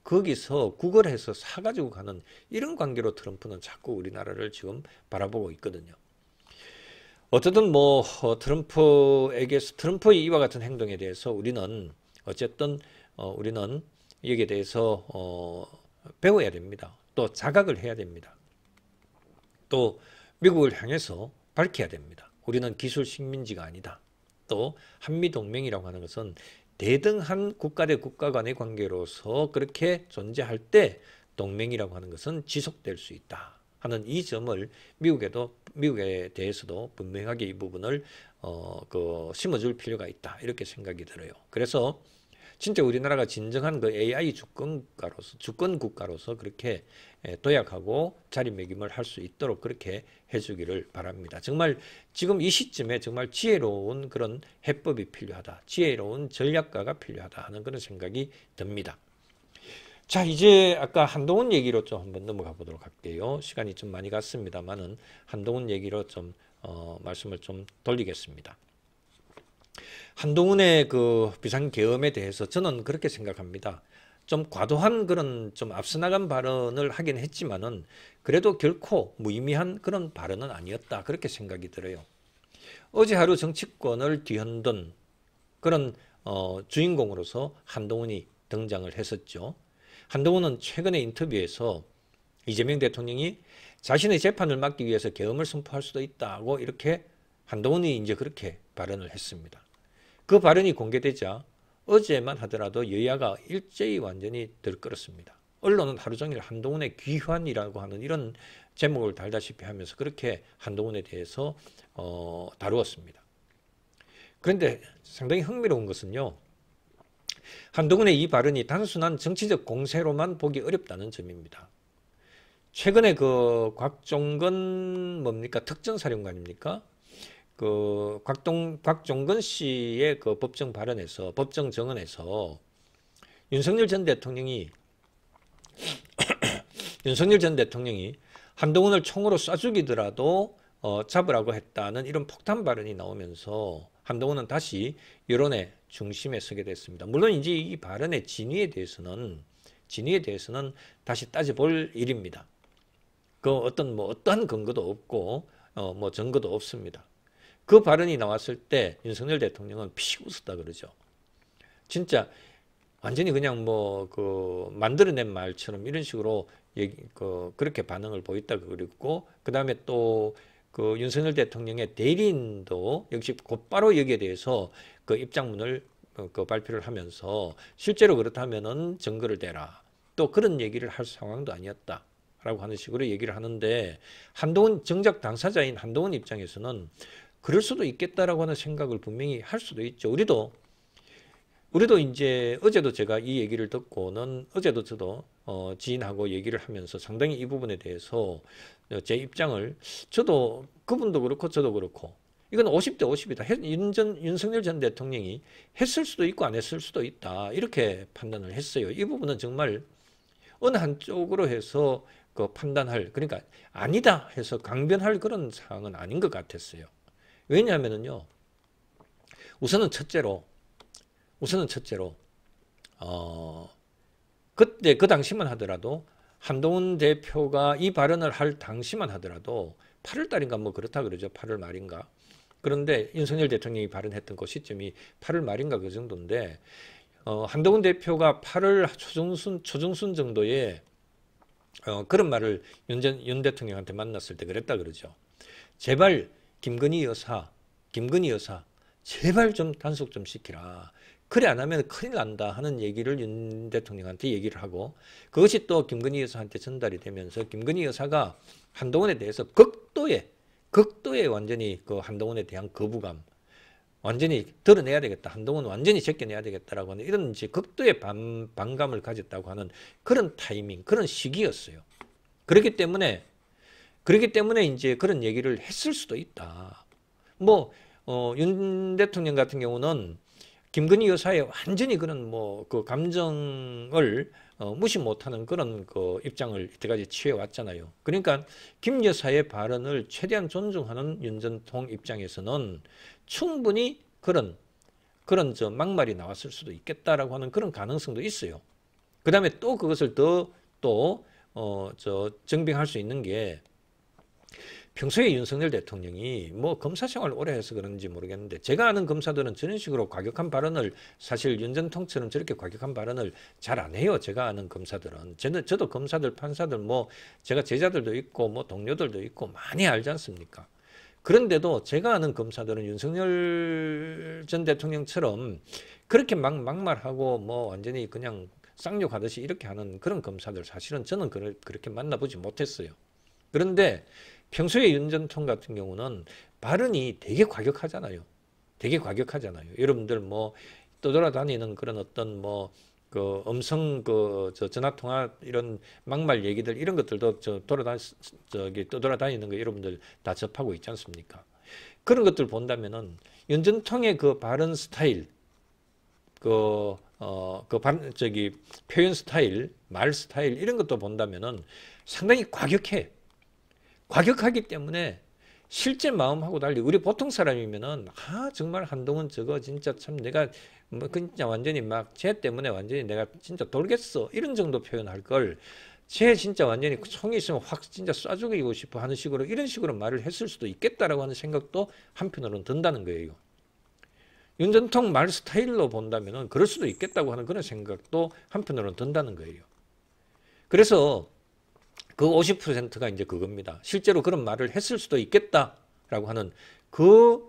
거기서 구걸해서 사가지고 가는 이런 관계로 트럼프는 자꾸 우리나라를 지금 바라보고 있거든요. 어쨌든 뭐 트럼프의 이와 같은 행동에 대해서 우리는 어쨌든 우리는 여기에 대해서 배워야 됩니다. 또 자각을 해야 됩니다. 또 미국을 향해서 밝혀야 됩니다. 우리는 기술 식민지가 아니다. 또 한미동맹이라고 하는 것은 대등한 국가 대 국가 간의 관계로서 그렇게 존재할 때 동맹이라고 하는 것은 지속될 수 있다 하는 이 점을 미국에 대해서도 분명하게 이 부분을 심어줄 필요가 있다 이렇게 생각이 들어요. 그래서 진짜 우리나라가 진정한 그 AI 주권 국가로서 그렇게 도약하고 자리매김을 할 수 있도록 그렇게 해주기를 바랍니다. 정말 지금 이 시점에 정말 지혜로운 그런 해법이 필요하다. 지혜로운 전략가가 필요하다 하는 그런 생각이 듭니다. 자, 이제 아까 한동훈 얘기로 좀 한번 넘어가 보도록 할게요. 시간이 좀 많이 갔습니다만은 한동훈 얘기로 좀 말씀을 좀 돌리겠습니다. 한동훈의 그 비상계엄에 대해서 저는 그렇게 생각합니다. 좀 과도한 그런 좀 앞서 나간 발언을 하긴 했지만은 그래도 결코 무의미한 그런 발언은 아니었다. 그렇게 생각이 들어요. 어제 하루 정치권을 뒤흔든 그런 주인공으로서 한동훈이 등장을 했었죠. 한동훈은 최근에 인터뷰에서 이재명 대통령이 자신의 재판을 막기 위해서 계엄을 선포할 수도 있다고 이렇게 한동훈이 이제 그렇게 발언을 했습니다. 그 발언이 공개되자 어제만 하더라도 여야가 일제히 완전히 들끓었습니다. 언론은 하루 종일 한동훈의 귀환이라고 하는 이런 제목을 달다시피 하면서 그렇게 한동훈에 대해서 다루었습니다. 그런데 상당히 흥미로운 것은요. 한동훈의 이 발언이 단순한 정치적 공세로만 보기 어렵다는 점입니다. 최근에 그 곽종건 특전사령관입니까? 그 곽종건 씨의 그 법정 정언에서 윤석열 전 대통령이 한동훈을 총으로 쏴 죽이더라도 잡으라고 했다는 이런 폭탄 발언이 나오면서 한동훈은 다시 여론의 중심에 서게 됐습니다. 물론 이제 이 발언의 진위에 대해서는 다시 따져볼 일입니다. 그 어떠한 근거도 없고 뭐 증거도 없습니다. 그 발언이 나왔을 때 윤석열 대통령은 피식 웃었다 그러죠. 진짜 완전히 그냥 만들어낸 말처럼 이런 식으로 그렇게 반응을 보였다 그랬고, 그 다음에 또 그 윤석열 대통령의 대리인도 역시 곧바로 여기에 대해서 그 입장문을 발표를 하면서 실제로 그렇다면은 증거를 대라. 또 그런 얘기를 할 상황도 아니었다. 라고 하는 식으로 얘기를 하는데 정작 당사자인 한동훈 입장에서는 그럴 수도 있겠다라고 하는 생각을 분명히 할 수도 있죠. 우리도 이제 어제도 제가 이 얘기를 듣고는 어제도 저도 지인하고 얘기를 하면서 상당히 이 부분에 대해서 제 입장을 저도 그분도 그렇고 저도 그렇고 이건 50대 50이다. 윤석열 전 대통령이 했을 수도 있고 안 했을 수도 있다. 이렇게 판단을 했어요. 이 부분은 정말 어느 한쪽으로 해서 그 판단할 그러니까 아니다 해서 강변할 그런 상황은 아닌 것 같았어요. 왜냐하면은요. 우선은 첫째로 그때 그 당시만 하더라도 한동훈 대표가 이 발언을 할 당시만 하더라도 8월 달인가 뭐 그렇다 그러죠. 8월 말인가. 그런데 윤석열 대통령이 발언했던 그 시점이 8월 말인가 그 정도인데 한동훈 대표가 8월 초중순 정도에 그런 말을 윤 대통령한테 만났을 때 그랬다 그러죠. 제발 김건희 여사 제발 좀 단속 좀 시키라. 그래 안 하면 큰일 난다 하는 얘기를 윤 대통령한테 얘기를 하고 그것이 또 김건희 여사한테 전달이 되면서 김건희 여사가 한동훈에 대해서 극도의 완전히 그 한동훈에 대한 거부감 완전히 드러내야 되겠다. 한동훈 완전히 제껴내야 되겠다라고 하는 이런 이제 극도의 반감을 가졌다고 하는 그런 타이밍, 그런 시기였어요. 그렇기 때문에 이제 그런 얘기를 했을 수도 있다. 뭐, 윤 대통령 같은 경우는 김건희 여사의 완전히 그런 뭐 그 감정을 무시 못하는 그런 그 입장을 이때까지 취해 왔잖아요. 그러니까 김 여사의 발언을 최대한 존중하는 윤전통 입장에서는 충분히 그런 저 막말이 나왔을 수도 있겠다라고 하는 그런 가능성도 있어요. 그다음에 또 그것을 저 증빙할 수 있는 게 평소에 윤석열 대통령이 뭐 검사 생활을 오래 해서 그런지 모르겠는데 제가 아는 검사들은 저런 식으로 과격한 발언을 사실 윤전통처럼 저렇게 과격한 발언을 잘 안 해요. 제가 아는 검사들은. 저도 검사들, 판사들 뭐 제가 제자들도 있고 뭐 동료들도 있고 많이 알지 않습니까? 그런데도 제가 아는 검사들은 윤석열 전 대통령처럼 그렇게 막말하고 뭐 완전히 그냥 쌍욕하듯이 이렇게 하는 그런 검사들 사실은 저는 그렇게 만나보지 못했어요. 그런데 평소에 윤전통 같은 경우는 발언이 되게 과격하잖아요. 되게 과격하잖아요. 여러분들 뭐 떠돌아다니는 그런 어떤 뭐 그 음성 저 전화 통화 이런 막말 얘기들 이런 것들도 떠돌아다니는 거 여러분들 다 접하고 있지 않습니까? 그런 것들 본다면은 윤전통의 그 발언 스타일, 표현 스타일, 말 스타일 이런 것도 본다면은 상당히 과격해. 과격하기 때문에 실제 마음하고 달리 우리 보통 사람이면은 정말 한동훈 저거 진짜 참 내가 뭐 진짜 완전히 막 쟤 때문에 완전히 내가 진짜 돌겠어 이런 정도 표현할 걸 쟤 진짜 완전히 총이 있으면 확 진짜 쏴 죽이고 싶어 하는 식으로 이런 식으로 말을 했을 수도 있겠다라고 하는 생각도 한편으로는 든다는 거예요. 윤전통 말 스타일로 본다면은 그럴 수도 있겠다고 하는 그런 생각도 한편으로는 든다는 거예요. 그래서 그 50%가 이제 그겁니다. 실제로 그런 말을 했을 수도 있겠다라고 하는 그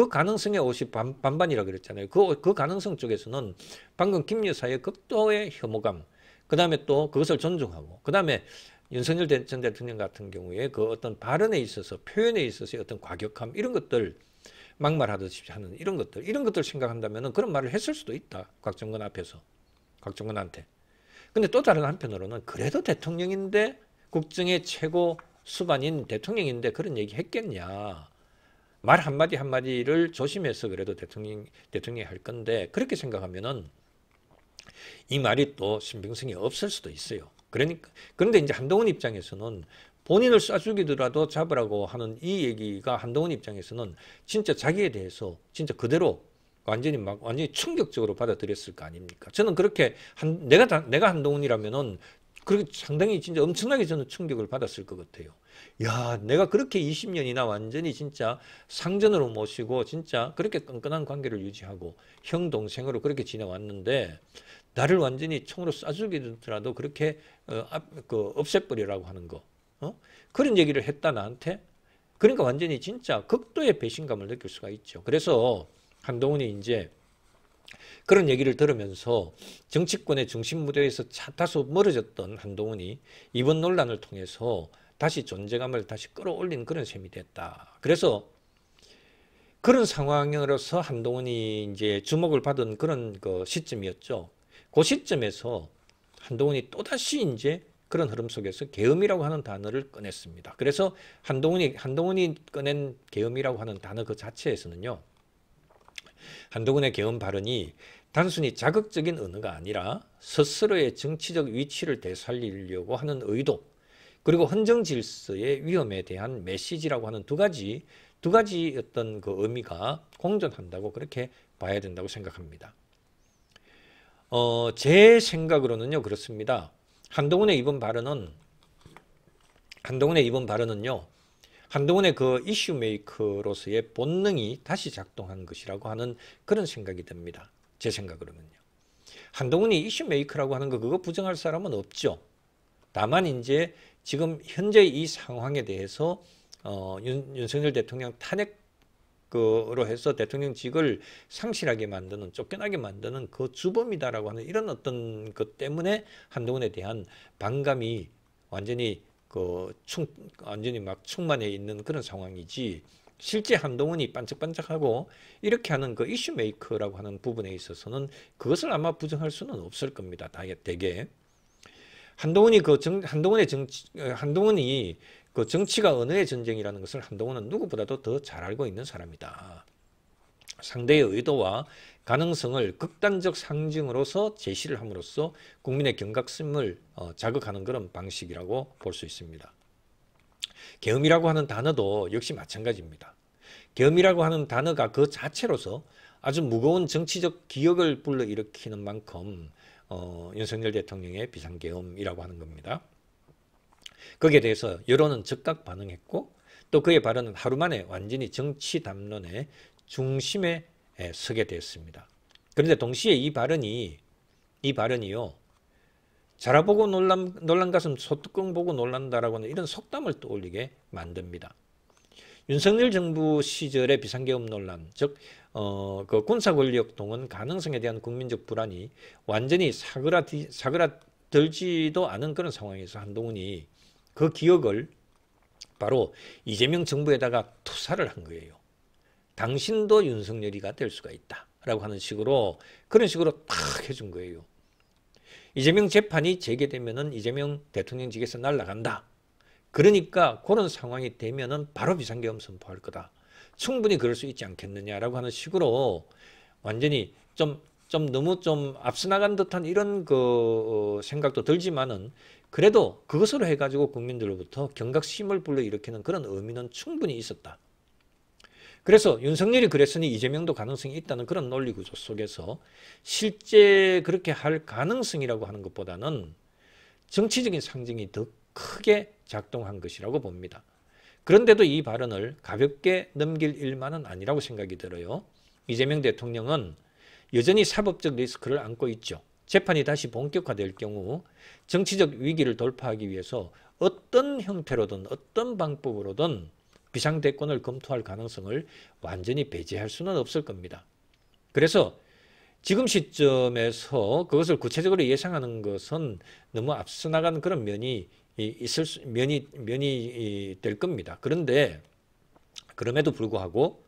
가능성의 50 반반이라고 그랬잖아요. 그 가능성 쪽에서는 방금 김 여사의 극도의 혐오감, 그 다음에 또 그것을 존중하고, 그 다음에 윤석열 전 대통령 같은 경우에 그 어떤 발언에 있어서 표현에 있어서의 어떤 과격함 이런 것들 막말하듯이 하는 이런 것들 생각한다면 그런 말을 했을 수도 있다. 곽정근 앞에서. 곽정근한테. 근데 또 다른 한편으로는 그래도 대통령인데 국정의 최고 수반인 대통령인데 그런 얘기 했겠냐. 말 한마디 한마디를 조심해서 그래도 대통령이 할 건데 그렇게 생각하면은 이 말이 또 신빙성이 없을 수도 있어요. 그런데 이제 한동훈 입장에서는 본인을 쏴 죽이더라도 잡으라고 하는 이 얘기가 한동훈 입장에서는 진짜 자기에 대해서 진짜 그대로 완전히 충격적으로 받아들였을 거 아닙니까? 저는 그렇게 내가 한동훈이라면은 그렇게 상당히 진짜 엄청나게 저는 충격을 받았을 것 같아요. 야, 내가 그렇게 20년이나 완전히 진짜 상전으로 모시고 진짜 그렇게 끈끈한 관계를 유지하고 형 동생으로 그렇게 지내왔는데 나를 완전히 총으로 쏴 죽이더라도 그렇게 없애버리라고 하는 거. 그런 얘기를 했다 나한테. 그러니까 완전히 진짜 극도의 배신감을 느낄 수가 있죠. 그래서 한동훈이 이제 그런 얘기를 들으면서 정치권의 중심 무대에서 다소 멀어졌던 한동훈이 이번 논란을 통해서 다시 존재감을 다시 끌어올린 그런 셈이 됐다. 그래서 그런 상황으로서 한동훈이 이제 주목을 받은 그런 그 시점이었죠. 그 시점에서 한동훈이 또다시 이제 그런 흐름 속에서 계엄이라고 하는 단어를 꺼냈습니다. 그래서 한동훈이 꺼낸 계엄이라고 하는 단어 그 자체에서는요. 한동훈의 계엄 발언이 단순히 자극적인 언어가 아니라 스스로의 정치적 위치를 되살리려고 하는 의도, 그리고 헌정 질서의 위험에 대한 메시지라고 하는 두 가지 어떤 그 의미가 공존한다고 그렇게 봐야 된다고 생각합니다. 제 생각으로는요, 그렇습니다. 한동훈의 이번 발언은요, 한동훈의 그 이슈 메이커로서의 본능이 다시 작동한 것이라고 하는 그런 생각이 듭니다. 제 생각으로는요. 한동훈이 이슈 메이커라고 하는 거 그거 부정할 사람은 없죠. 다만 이제 지금 현재 이 상황에 대해서 윤석열 대통령 탄핵으로 해서 대통령직을 상실하게 만드는, 쫓겨나게 만드는 그 주범이다라고 하는 이런 어떤 것 때문에 한동훈에 대한 반감이 완전히 완전히 막 충만해 있는 그런 상황이지, 실제 한동훈이 반짝반짝하고 이렇게 하는 그 이슈 메이커라고 하는 부분에 있어서는 그것을 아마 부정할 수는 없을 겁니다. 대개 한동훈이 한동훈이 그 정치가 언어의 전쟁이라는 것을 한동훈은 누구보다도 더 잘 알고 있는 사람이다. 상대의 의도와 가능성을 극단적 상징으로서 제시를 함으로써 국민의 경각심을 자극하는 그런 방식이라고 볼 수 있습니다. 계엄이라고 하는 단어도 역시 마찬가지입니다. 계엄이라고 하는 단어가 그 자체로서 아주 무거운 정치적 기억을 불러일으키는 만큼 윤석열 대통령의 비상계엄이라고 하는 겁니다. 거기에 대해서 여론은 즉각 반응했고 또 그의 발언은 하루 만에 완전히 정치 담론의 중심에 서게 됐습니다. 그런데 동시에 이 발언이요. 자라보고 놀란 가슴 소뚜껑 보고 놀란다라고 하는 이런 속담을 떠올리게 만듭니다. 윤석열 정부 시절의 비상계엄 논란, 즉 그 군사 권력 동원 가능성에 대한 국민적 불안이 완전히 사그라들지도 않은 그런 상황에서 한동훈이 그 기억을 바로 이재명 정부에다가 투사를 한 거예요. 당신도 윤석열이가 될 수가 있다 라고 하는 식으로 그런 식으로 탁 해준 거예요. 이재명 재판이 재개되면은 이재명 대통령직에서 날아간다. 그러니까 그런 상황이 되면은 바로 비상계엄 선포할 거다. 충분히 그럴 수 있지 않겠느냐라고 하는 식으로 완전히 좀 너무 좀 앞서 나간 듯한 이런 그 생각도 들지만은 그래도 그것으로 해가지고 국민들로부터 경각심을 불러일으키는 그런 의미는 충분히 있었다. 그래서 윤석열이 그랬으니 이재명도 가능성이 있다는 그런 논리구조 속에서 실제 그렇게 할 가능성이라고 하는 것보다는 정치적인 상징이 더 크게 작동한 것이라고 봅니다. 그런데도 이 발언을 가볍게 넘길 일만은 아니라고 생각이 들어요. 이재명 대통령은 여전히 사법적 리스크를 안고 있죠. 재판이 다시 본격화될 경우 정치적 위기를 돌파하기 위해서 어떤 형태로든 어떤 방법으로든 비상대권을 검토할 가능성을 완전히 배제할 수는 없을 겁니다. 그래서 지금 시점에서 그것을 구체적으로 예상하는 것은 너무 앞서 나간 그런 면이 될 겁니다. 그런데 그럼에도 불구하고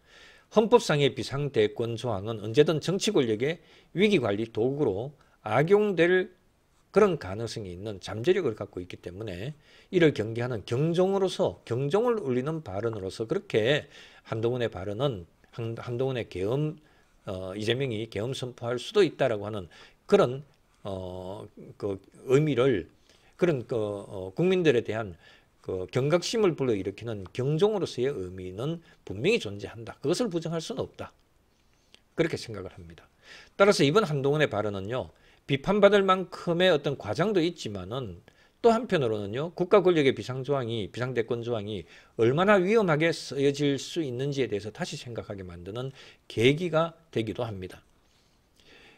헌법상의 비상대권 조항은 언제든 정치 권력의 위기관리 도구로 악용될 그런 가능성이 있는 잠재력을 갖고 있기 때문에 이를 경계하는 경종을 울리는 발언으로서 그렇게 한동훈의 발언은 한동훈의 이재명이 계엄 선포할 수도 있다라고 하는 그런 그 의미를 그런 국민들에 대한 그 경각심을 불러일으키는 경종으로서의 의미는 분명히 존재한다. 그것을 부정할 수는 없다. 그렇게 생각을 합니다. 따라서 이번 한동훈의 발언은요. 비판받을 만큼의 어떤 과장도 있지만은 또 한편으로는요. 국가 권력의 비상대권 조항이 얼마나 위험하게 쓰여질 수 있는지에 대해서 다시 생각하게 만드는 계기가 되기도 합니다.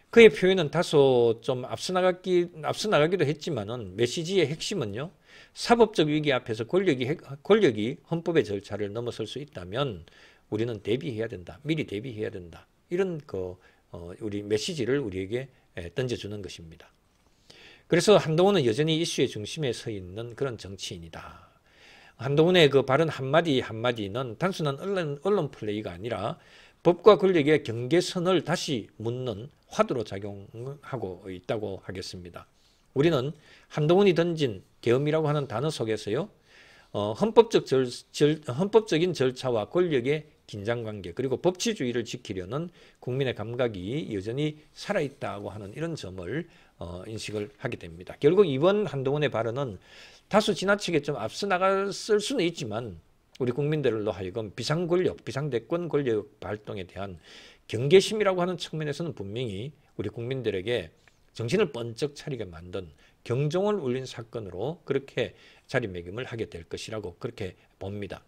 그의 표현은 다소 좀 앞서 나가기도 했지만은 메시지의 핵심은요. 사법적 위기 앞에서 권력이 헌법의 절차를 넘어설 수 있다면 우리는 대비해야 된다. 미리 대비해야 된다. 이런 우리 메시지를 우리에게 던져주는 것입니다. 그래서 한동훈은 여전히 이슈의 중심에 서 있는 그런 정치인이다. 한동훈의 그 발언 한마디는 단순한 언론 플레이가 아니라 법과 권력의 경계선을 다시 묻는 화두로 작용하고 있다고 하겠습니다. 우리는 한동훈이 던진 계엄이라고 하는 단어 속에서요. 헌법적인 절차와 권력의 긴장관계 그리고 법치주의를 지키려는 국민의 감각이 여전히 살아있다고 하는 이런 점을 인식을 하게 됩니다. 결국 이번 한동훈의 발언은 다소 지나치게 좀 앞서 나갔을 수는 있지만 우리 국민들로 하여금 비상대권 권력 발동에 대한 경계심이라고 하는 측면에서는 분명히 우리 국민들에게 정신을 번쩍 차리게 만든 경종을 울린 사건으로 그렇게 자리매김을 하게 될 것이라고 그렇게 봅니다.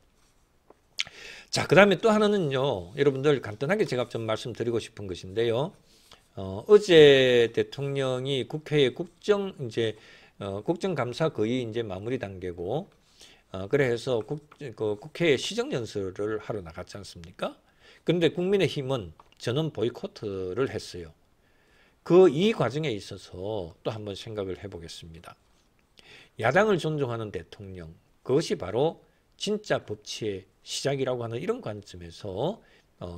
자, 그 다음에 또 하나는요, 여러분들 간단하게 제가 좀 말씀드리고 싶은 것인데요. 어제 대통령이 국회의 국정감사 거의 이제 마무리 단계고, 그래서 국회에 시정연설을 하러 나갔지 않습니까? 그런데 국민의힘은 전원 보이콧을 했어요. 이 과정에 있어서 또 한번 생각을 해보겠습니다. 야당을 존중하는 대통령, 그것이 바로 진짜 법치의 시작이라고 하는 이런 관점에서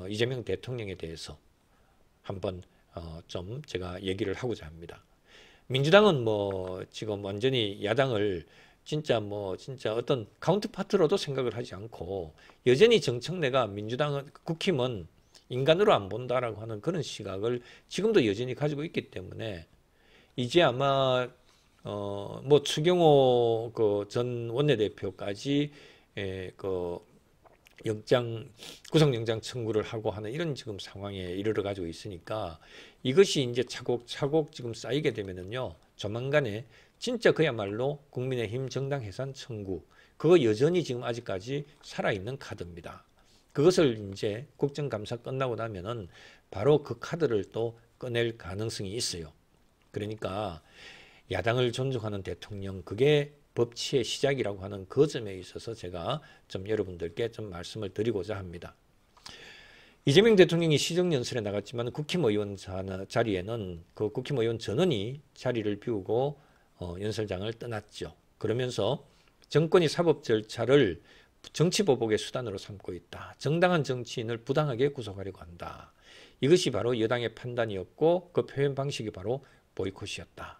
이재명 대통령에 대해서 한번 좀 제가 얘기를 하고자 합니다. 민주당은 뭐 지금 완전히 야당을 진짜 어떤 카운트파트로도 생각을 하지 않고 여전히 정청래가 민주당은 국힘은 인간으로 안 본다라고 하는 그런 시각을 지금도 여전히 가지고 있기 때문에 이제 아마 뭐 추경호 그 전 원내대표까지 그 구속영장 청구를 하고 하는 이런 지금 상황에 이르러 가지고 있으니까 이것이 이제 차곡차곡 지금 쌓이게 되면은요, 조만간에 진짜 그야말로 국민의힘 정당 해산 청구, 그거 여전히 지금 아직까지 살아있는 카드입니다. 그것을 이제 국정감사 끝나고 나면은 바로 그 카드를 또 꺼낼 가능성이 있어요. 그러니까 야당을 존중하는 대통령, 그게 법치의 시작이라고 하는 그 점에 있어서 제가 좀 여러분들께 좀 말씀을 드리고자 합니다. 이재명 대통령이 시정연설에 나갔지만 국힘의원 자리에는 그 국힘의원 전원이 자리를 비우고 연설장을 떠났죠. 그러면서 정권이 사법 절차를 정치보복의 수단으로 삼고 있다. 정당한 정치인을 부당하게 구속하려고 한다. 이것이 바로 여당의 판단이었고 그 표현 방식이 바로 보이콧이었다.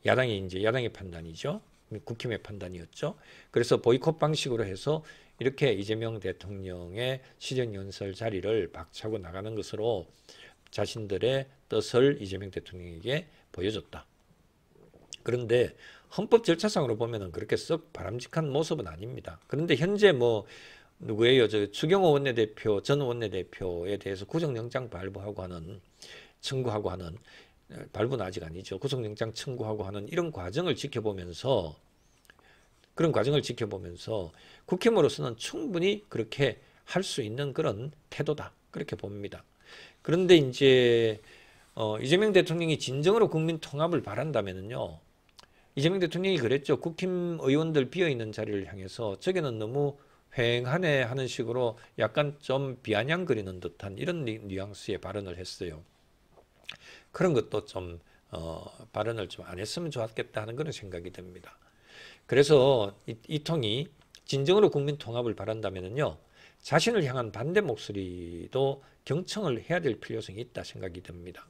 야당의 판단이죠. 국힘의 판단이었죠. 그래서 보이콧 방식으로 해서 이렇게 이재명 대통령의 시정연설 자리를 박차고 나가는 것으로 자신들의 뜻을 이재명 대통령에게 보여줬다. 그런데 헌법 절차상으로 보면은 그렇게 썩 바람직한 모습은 아닙니다. 그런데 현재 뭐 누구예요? 추경호 원내대표, 전 원내대표에 대해서 구속영장 청구하고 하는 발부는 아직 아니죠. 구속영장 청구하고 하는 이런 과정을 지켜보면서 국힘으로서는 충분히 그렇게 할 수 있는 그런 태도다. 그렇게 봅니다. 그런데 이제 이재명 대통령이 진정으로 국민 통합을 바란다면은요. 이재명 대통령이 그랬죠. 국힘 의원들 비어있는 자리를 향해서 저기는 너무 휑하네 하는 식으로 약간 좀 비아냥거리는 듯한 이런 뉘앙스의 발언을 했어요. 그런 것도 좀 발언을 좀 안 했으면 좋았겠다 하는 그런 생각이 듭니다. 그래서 이 통이 진정으로 국민 통합을 바란다면은요, 자신을 향한 반대 목소리도 경청을 해야 될 필요성이 있다 생각이 듭니다.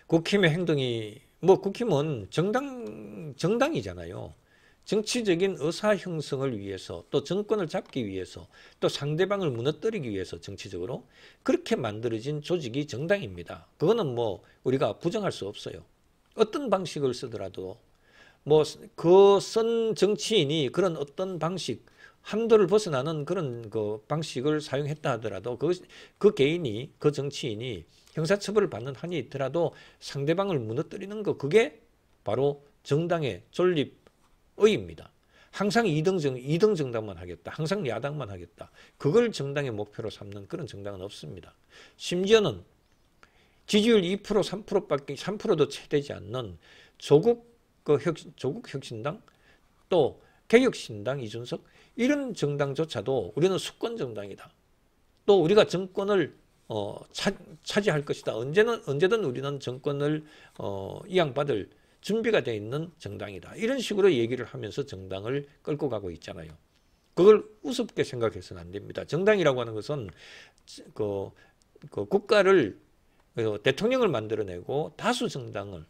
국힘의 행동이 국힘은 정당이잖아요. 정치적인 의사 형성을 위해서 또 정권을 잡기 위해서 또 상대방을 무너뜨리기 위해서 정치적으로 그렇게 만들어진 조직이 정당입니다. 그거는 우리가 부정할 수 없어요. 어떤 방식을 쓰더라도 그 쓴 정치인이 그런 어떤 방식, 한도를 벗어나는 그런 그 방식을 사용했다 하더라도 그 개인이, 그 정치인이 형사처벌을 받는 한이 있더라도 상대방을 무너뜨리는 거, 그게 바로 정당의 존립의입니다. 항상 2등 정당만 하겠다. 항상 야당만 하겠다. 그걸 정당의 목표로 삼는 그런 정당은 없습니다. 심지어는 지지율 2%, 3%도 채 되지 않는 조국 혁신당, 또 개혁신당 이준석, 이런 정당조차도 우리는 수권 정당이다. 또 우리가 정권을 차지할 것이다. 언제든 우리는 정권을 이양받을 준비가 되어 있는 정당이다. 이런 식으로 얘기를 하면서 정당을 끌고 가고 있잖아요. 그걸 우습게 생각해서는 안 됩니다. 정당이라고 하는 것은 그 국가를, 대통령을 만들어내고 다수 정당을,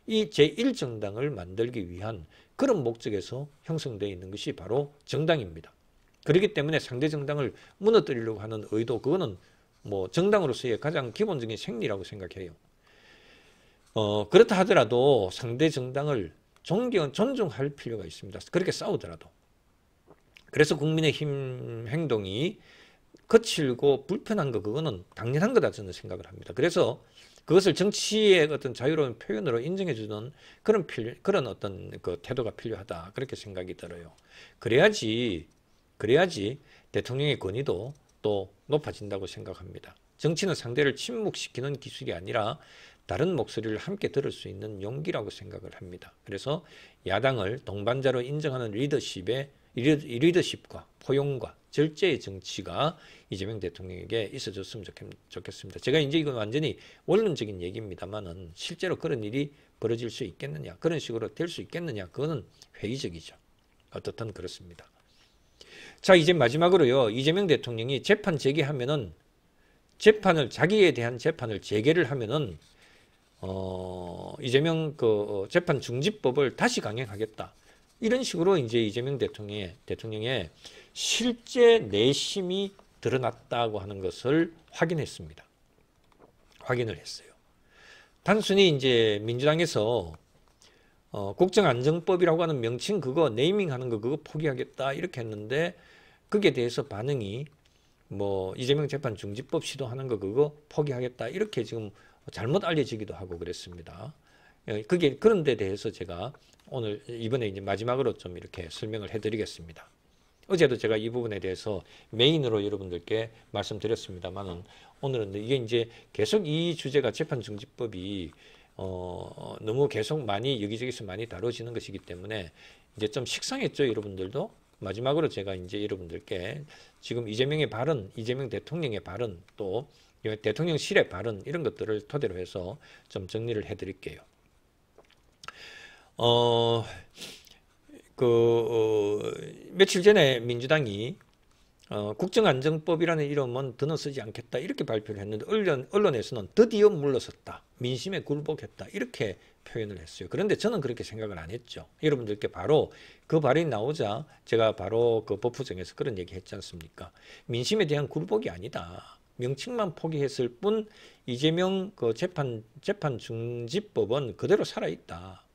이 제1정당을 만들기 위한 그런 목적에서 형성되어 있는 것이 바로 정당입니다. 그렇기 때문에 상대 정당을 무너뜨리려고 하는 의도, 그거는 정당으로서의 가장 기본적인 생리라고 생각해요. 그렇다 하더라도 상대 정당을 존중할 필요가 있습니다. 그렇게 싸우더라도. 그래서 국민의힘 행동이 거칠고 불편한 거, 그거는 당연한 거다 저는 생각을 합니다. 그래서 그것을 정치의 어떤 자유로운 표현으로 인정해주는 그런 어떤 그 태도가 필요하다, 그렇게 생각이 들어요. 그래야지 대통령의 권위도 또 높아진다고 생각합니다. 정치는 상대를 침묵시키는 기술이 아니라 다른 목소리를 함께 들을 수 있는 용기라고 생각을 합니다. 그래서 야당을 동반자로 인정하는 리더십과 포용과 절제의 정치가 이재명 대통령에게 있어줬으면 좋겠습니다. 제가 이제 이건 완전히 원론적인 얘기입니다만은 실제로 그런 일이 벌어질 수 있겠느냐, 그런 식으로 될 수 있겠느냐, 그거는 회의적이죠. 어떻든 그렇습니다. 자, 이제 마지막으로요. 이재명 대통령이 재판 제기하면은 자기에 대한 재판을 재개를 하면은 이재명 재판 중지법을 다시 강행하겠다. 이런 식으로 이제 이재명 대통령의 실제 내심이 드러났다고 하는 것을 확인했습니다. 확인을 했어요. 단순히 이제 민주당에서 국정안정법이라고 하는 명칭 그거 네이밍하는 거 그거 포기하겠다 이렇게 했는데 거기에 대해서 반응이 뭐 이재명 재판 중지법 시도하는 거 그거 포기하겠다 이렇게 지금 잘못 알려지기도 하고 그랬습니다. 그게 그런 데 대해서 제가 오늘 이번에 이제 마지막으로 좀 이렇게 설명을 해드리겠습니다. 어제도 제가 이 부분에 대해서 메인으로 여러분들께 말씀드렸습니다만은 오늘은 이게 이제 계속 이 주제가 재판 중지법이 너무 계속 많이 여기저기서 많이 다뤄지는 것이기 때문에 이제 좀 식상했죠, 여러분들도. 마지막으로 제가 이제 여러분들께 지금 이재명의 발언, 이재명 대통령의 발언, 또 대통령실의 발언 이런 것들을 토대로 해서 좀 정리를 해드릴게요. 며칠 전에 민주당이 국정안정법이라는 이름은 더는 쓰지 않겠다 이렇게 발표를 했는데 언론에서는 드디어 물러섰다. 민심에 굴복했다. 이렇게 표현을 했어요. 그런데 저는 그렇게 생각을 안 했죠. 여러분들께 바로 그 발언이 나오자 제가 바로 그 법부정에서 그런 얘기 했지 않습니까? 민심에 대한 굴복이 아니다. 명칭만 포기했을 뿐 이재명 그 재판 중지법은 그대로 살아있다.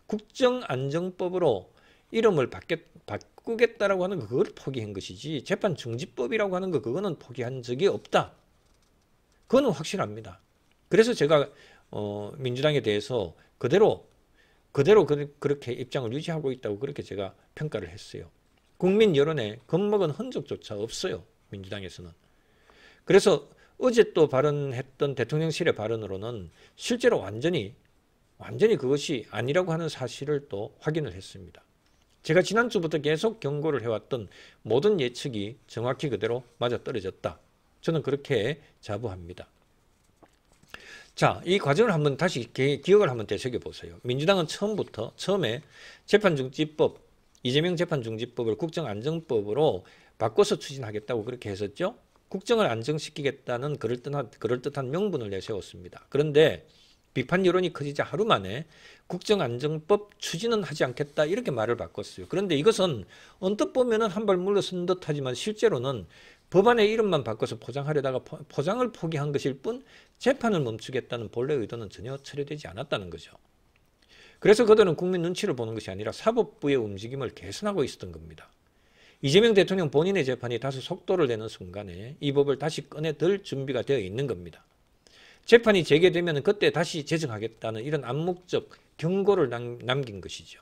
국정안정법으로 이름을 바꾸겠다라고 하는 거 그걸 포기한 것이지 재판 중지법이라고 하는 거 그거는 포기한 적이 없다. 그거는 확실합니다. 그래서 제가 민주당에 대해서 그대로 그렇게 입장을 유지하고 있다고 그렇게 제가 평가를 했어요. 국민 여론에 겁먹은 흔적조차 없어요. 민주당에서는. 그래서 어제 또 발언했던 대통령실의 발언으로는 실제로 완전히 그것이 아니라고 하는 사실을 또 확인을 했습니다. 제가 지난주부터 계속 경고를 해왔던 모든 예측이 정확히 그대로 맞아떨어졌다. 저는 그렇게 자부합니다. 자, 이 과정을 한번 다시 기억을 한번 되새겨 보세요. 민주당은 처음에 재판중지법, 이재명 재판중지법을 국정안정법으로 바꿔서 추진하겠다고 그렇게 했었죠. 국정을 안정시키겠다는 그럴듯한 명분을 내세웠습니다. 그런데 비판 여론이 커지자 하루 만에 국정안정법 추진은 하지 않겠다 이렇게 말을 바꿨어요. 그런데 이것은 언뜻 보면은 한 발 물러선 듯하지만 실제로는 법안의 이름만 바꿔서 포장하려다가 포장을 포기한 것일 뿐 재판을 멈추겠다는 본래 의도는 전혀 철회되지 않았다는 거죠. 그래서 그들은 국민 눈치를 보는 것이 아니라 사법부의 움직임을 개선하고 있었던 겁니다. 이재명 대통령 본인의 재판이 다소 속도를 내는 순간에 이 법을 다시 꺼내들 준비가 되어 있는 겁니다. 재판이 재개되면 그때 다시 제정하겠다는 이런 암묵적 경고를 남긴 것이죠.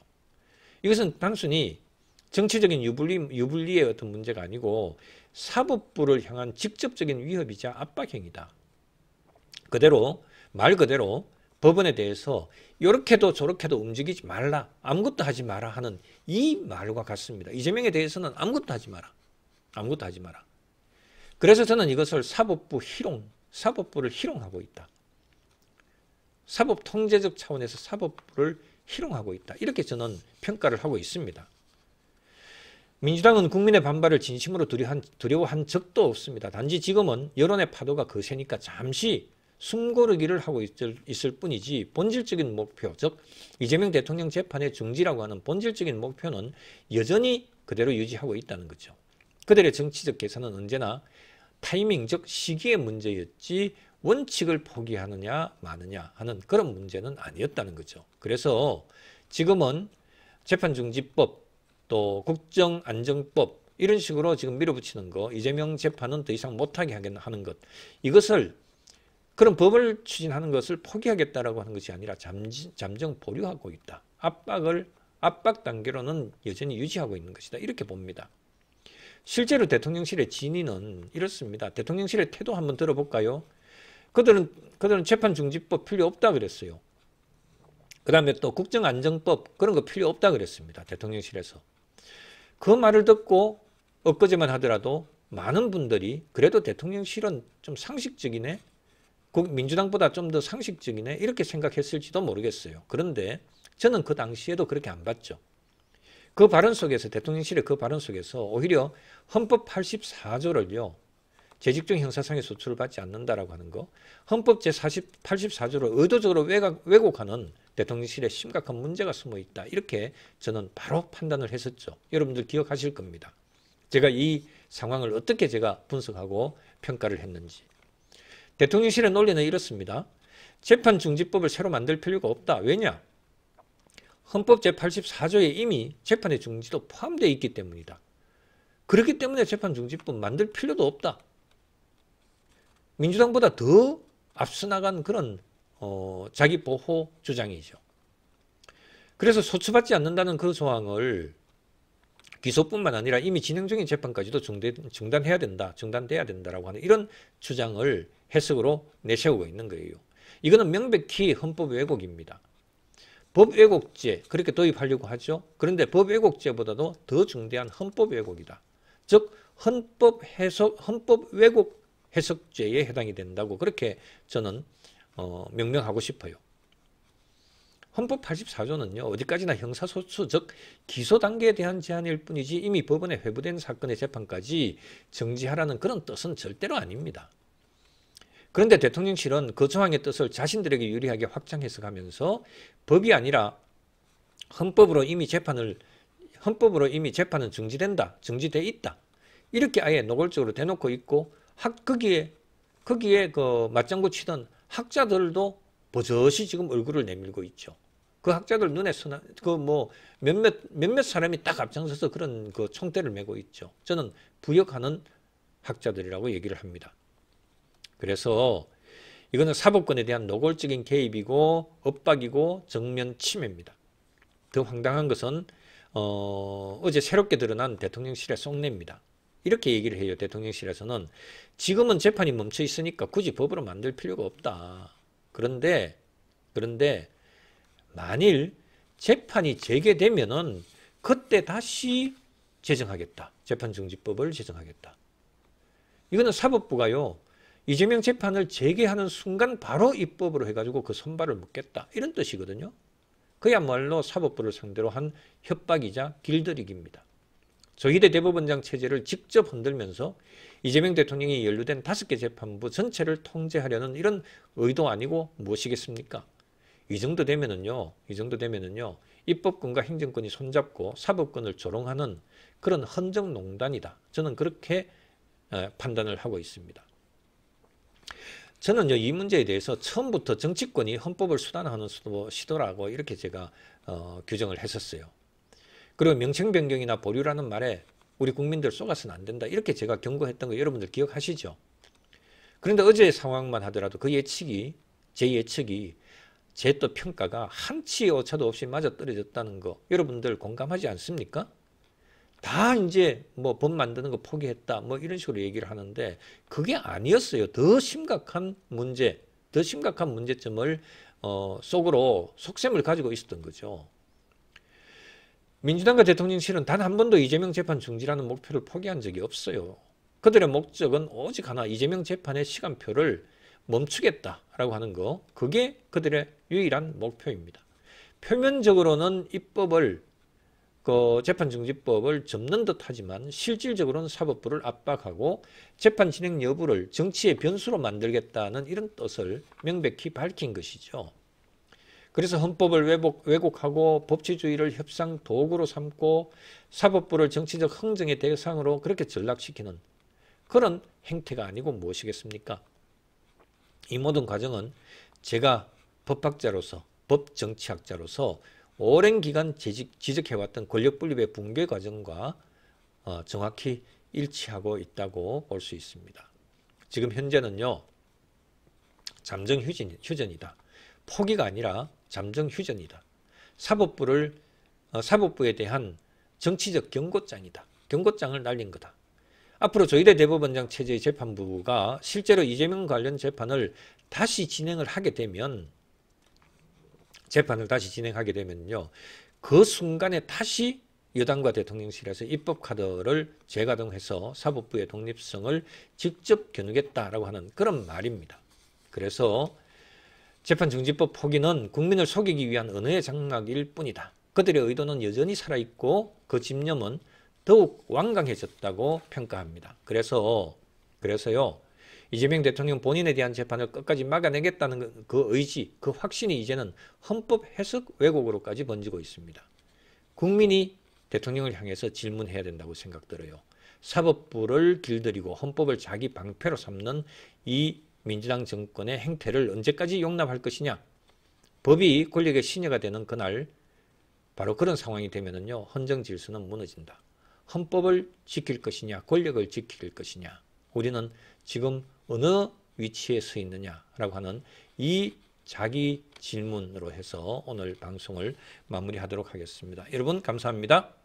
이것은 단순히 정치적인 유불리의 어떤 문제가 아니고 사법부를 향한 직접적인 위협이자 압박행위다. 말 그대로 법원에 대해서 이렇게도 저렇게도 움직이지 말라, 아무것도 하지 마라 하는 이 말과 같습니다. 이재명에 대해서는 아무것도 하지 마라. 아무것도 하지 마라. 그래서 저는 이것을 사법부를 희롱하고 있다. 사법 통제적 차원에서 사법부를 희롱하고 있다. 이렇게 저는 평가를 하고 있습니다. 민주당은 국민의 반발을 진심으로 두려워한 적도 없습니다. 단지 지금은 여론의 파도가 거세니까 잠시 숨고르기를 하고 있을 뿐이지 본질적인 목표, 즉 이재명 대통령 재판의 중지라고 하는 본질적인 목표는 여전히 그대로 유지하고 있다는 거죠. 그들의 정치적 계산은 언제나 타이밍, 즉 시기의 문제였지 원칙을 포기하느냐 마느냐 하는 그런 문제는 아니었다는 거죠. 그래서 지금은 재판중지법 또 국정안정법 이런 식으로 지금 밀어붙이는 거, 이재명 재판은 더 이상 못하게 하는 것, 이것을 그런 법을 추진하는 것을 포기하겠다라고 하는 것이 아니라 잠정 보류하고 있다. 압박 단계로는 여전히 유지하고 있는 것이다. 이렇게 봅니다. 실제로 대통령실의 진위는 이렇습니다. 대통령실의 태도 한번 들어볼까요? 그들은 재판중지법 필요 없다 그랬어요. 그 다음에 또 국정안정법 그런 거 필요 없다 그랬습니다. 대통령실에서. 그 말을 듣고 엊그제만 하더라도 많은 분들이 그래도 대통령실은 좀 상식적이네, 민주당보다 좀 더 상식적이네 이렇게 생각했을지도 모르겠어요. 그런데 저는 그 당시에도 그렇게 안 봤죠. 그 발언 속에서 대통령실의 그 발언 속에서 오히려 헌법 84조를요. 재직중 형사상의 소출을 받지 않는다라고 하는 거, 헌법 제84조를 의도적으로 왜곡하는 대통령실에 심각한 문제가 숨어 있다. 이렇게 저는 바로 판단을 했었죠. 여러분들 기억하실 겁니다. 제가 이 상황을 어떻게 제가 분석하고 평가를 했는지. 대통령실의 논리는 이렇습니다. 재판중지법을 새로 만들 필요가 없다. 왜냐? 헌법 제84조에 이미 재판의 중지도 포함되어 있기 때문이다. 그렇기 때문에 재판중지법 만들 필요도 없다. 민주당보다 더 앞서 나간 그런 자기 보호 주장이죠. 그래서 소추받지 않는다는 그 조항을 기소뿐만 아니라 이미 진행 중인 재판까지도 중단해야 된다, 중단돼야 된다라고 하는 이런 주장을 해석으로 내세우고 있는 거예요. 이거는 명백히 헌법 왜곡입니다. 법 왜곡죄 그렇게 도입하려고 하죠. 그런데 법 왜곡죄보다도 더 중대한 헌법 왜곡이다. 즉 헌법 왜곡 해석죄에 해당이 된다고 그렇게 저는 명명하고 싶어요. 헌법 84조는요. 어디까지나 형사소추 즉 기소 단계에 대한 제한일 뿐이지 이미 법원에 회부된 사건의 재판까지 정지하라는 그런 뜻은 절대로 아닙니다. 그런데 대통령실은 그 조항의 뜻을 자신들에게 유리하게 확장 해석하면서 법이 아니라 헌법으로 이미 재판은 정지된다, 정지돼 있다. 이렇게 아예 노골적으로 대놓고 있고 거기에 그 맞장구 치던 학자들도 버젓이 지금 얼굴을 내밀고 있죠. 그 학자들 눈에 몇몇 사람이 딱 앞장서서 그런 그 총대를 메고 있죠. 저는 부역하는 학자들이라고 얘기를 합니다. 그래서 이거는 사법권에 대한 노골적인 개입이고 엇박이고 정면 침해입니다. 더 황당한 것은 어제 새롭게 드러난 대통령실의 속내입니다. 이렇게 얘기를 해요. 대통령실에서는 지금은 재판이 멈춰 있으니까 굳이 법으로 만들 필요가 없다. 그런데 만일 재판이 재개되면은 그때 다시 제정하겠다. 재판중지법을 제정하겠다. 이거는 사법부가요. 이재명 재판을 재개하는 순간 바로 입법으로 해가지고 그 손발을 묶겠다. 이런 뜻이거든요. 그야말로 사법부를 상대로 한 협박이자 길들이기입니다. 조희대 대법원장 체제를 직접 흔들면서 이재명 대통령이 연루된 5개 재판부 전체를 통제하려는 이런 의도 아니고 무엇이겠습니까? 이 정도 되면은요, 입법권과 행정권이 손잡고 사법권을 조롱하는 그런 헌정농단이다. 저는 그렇게 판단을 하고 있습니다. 저는요, 이 문제에 대해서 처음부터 정치권이 헌법을 수단화하는 시도라고 이렇게 제가 규정을 했었어요. 그리고 명칭 변경이나 보류라는 말에 우리 국민들 속아서는 안 된다. 이렇게 제가 경고했던 거 여러분들 기억하시죠? 그런데 어제의 상황만 하더라도 그 예측이, 제 또 평가가 한치의 오차도 없이 맞아떨어졌다는 거 여러분들 공감하지 않습니까? 다 이제 뭐 법 만드는 거 포기했다. 뭐 이런 식으로 얘기를 하는데 그게 아니었어요. 더 심각한 문제점을 속으로 속셈을 가지고 있었던 거죠. 민주당과 대통령실은 단 한 번도 이재명 재판 중지라는 목표를 포기한 적이 없어요. 그들의 목적은 오직 하나, 이재명 재판의 시간표를 멈추겠다라고 하는 거, 그게 그들의 유일한 목표입니다. 표면적으로는 입법을, 재판중지법을 접는 듯 하지만 실질적으로는 사법부를 압박하고 재판 진행 여부를 정치의 변수로 만들겠다는 이런 뜻을 명백히 밝힌 것이죠. 그래서 헌법을 왜곡하고 법치주의를 협상 도구로 삼고 사법부를 정치적 흥정의 대상으로 그렇게 전락시키는 그런 행태가 아니고 무엇이겠습니까? 이 모든 과정은 제가 법학자로서, 법정치학자로서 오랜 기간 지적해왔던 권력분립의 붕괴 과정과 정확히 일치하고 있다고 볼 수 있습니다. 지금 현재는요, 잠정휴전이다. 포기가 아니라 잠정휴전이다. 사법부에 대한 정치적 경고장이다. 경고장을 날린 거다. 앞으로 조희대 대법원장 체제의 재판부가 실제로 이재명 관련 재판을 다시 진행을 하게 되면요. 그 순간에 다시 여당과 대통령실에서 입법카드를 재가동해서 사법부의 독립성을 직접 겨누겠다라고 하는 그런 말입니다. 그래서 재판중지법 포기는 국민을 속이기 위한 언어의 장악일 뿐이다. 그들의 의도는 여전히 살아있고 그 집념은 더욱 완강해졌다고 평가합니다. 그래서요. 이재명 대통령 본인에 대한 재판을 끝까지 막아내겠다는 그 의지, 그 확신이 이제는 헌법 해석 왜곡으로까지 번지고 있습니다. 국민이 대통령을 향해서 질문해야 된다고 생각들어요. 사법부를 길들이고 헌법을 자기 방패로 삼는 이 민주당 정권의 행태를 언제까지 용납할 것이냐? 법이 권력의 신여가 되는 그날 바로 그런 상황이 되면은요, 헌정 질서는 무너진다. 헌법을 지킬 것이냐, 권력을 지킬 것이냐. 우리는 지금 어느 위치에 서 있느냐라고 하는 이 자기 질문으로 해서 오늘 방송을 마무리하도록 하겠습니다. 여러분 감사합니다.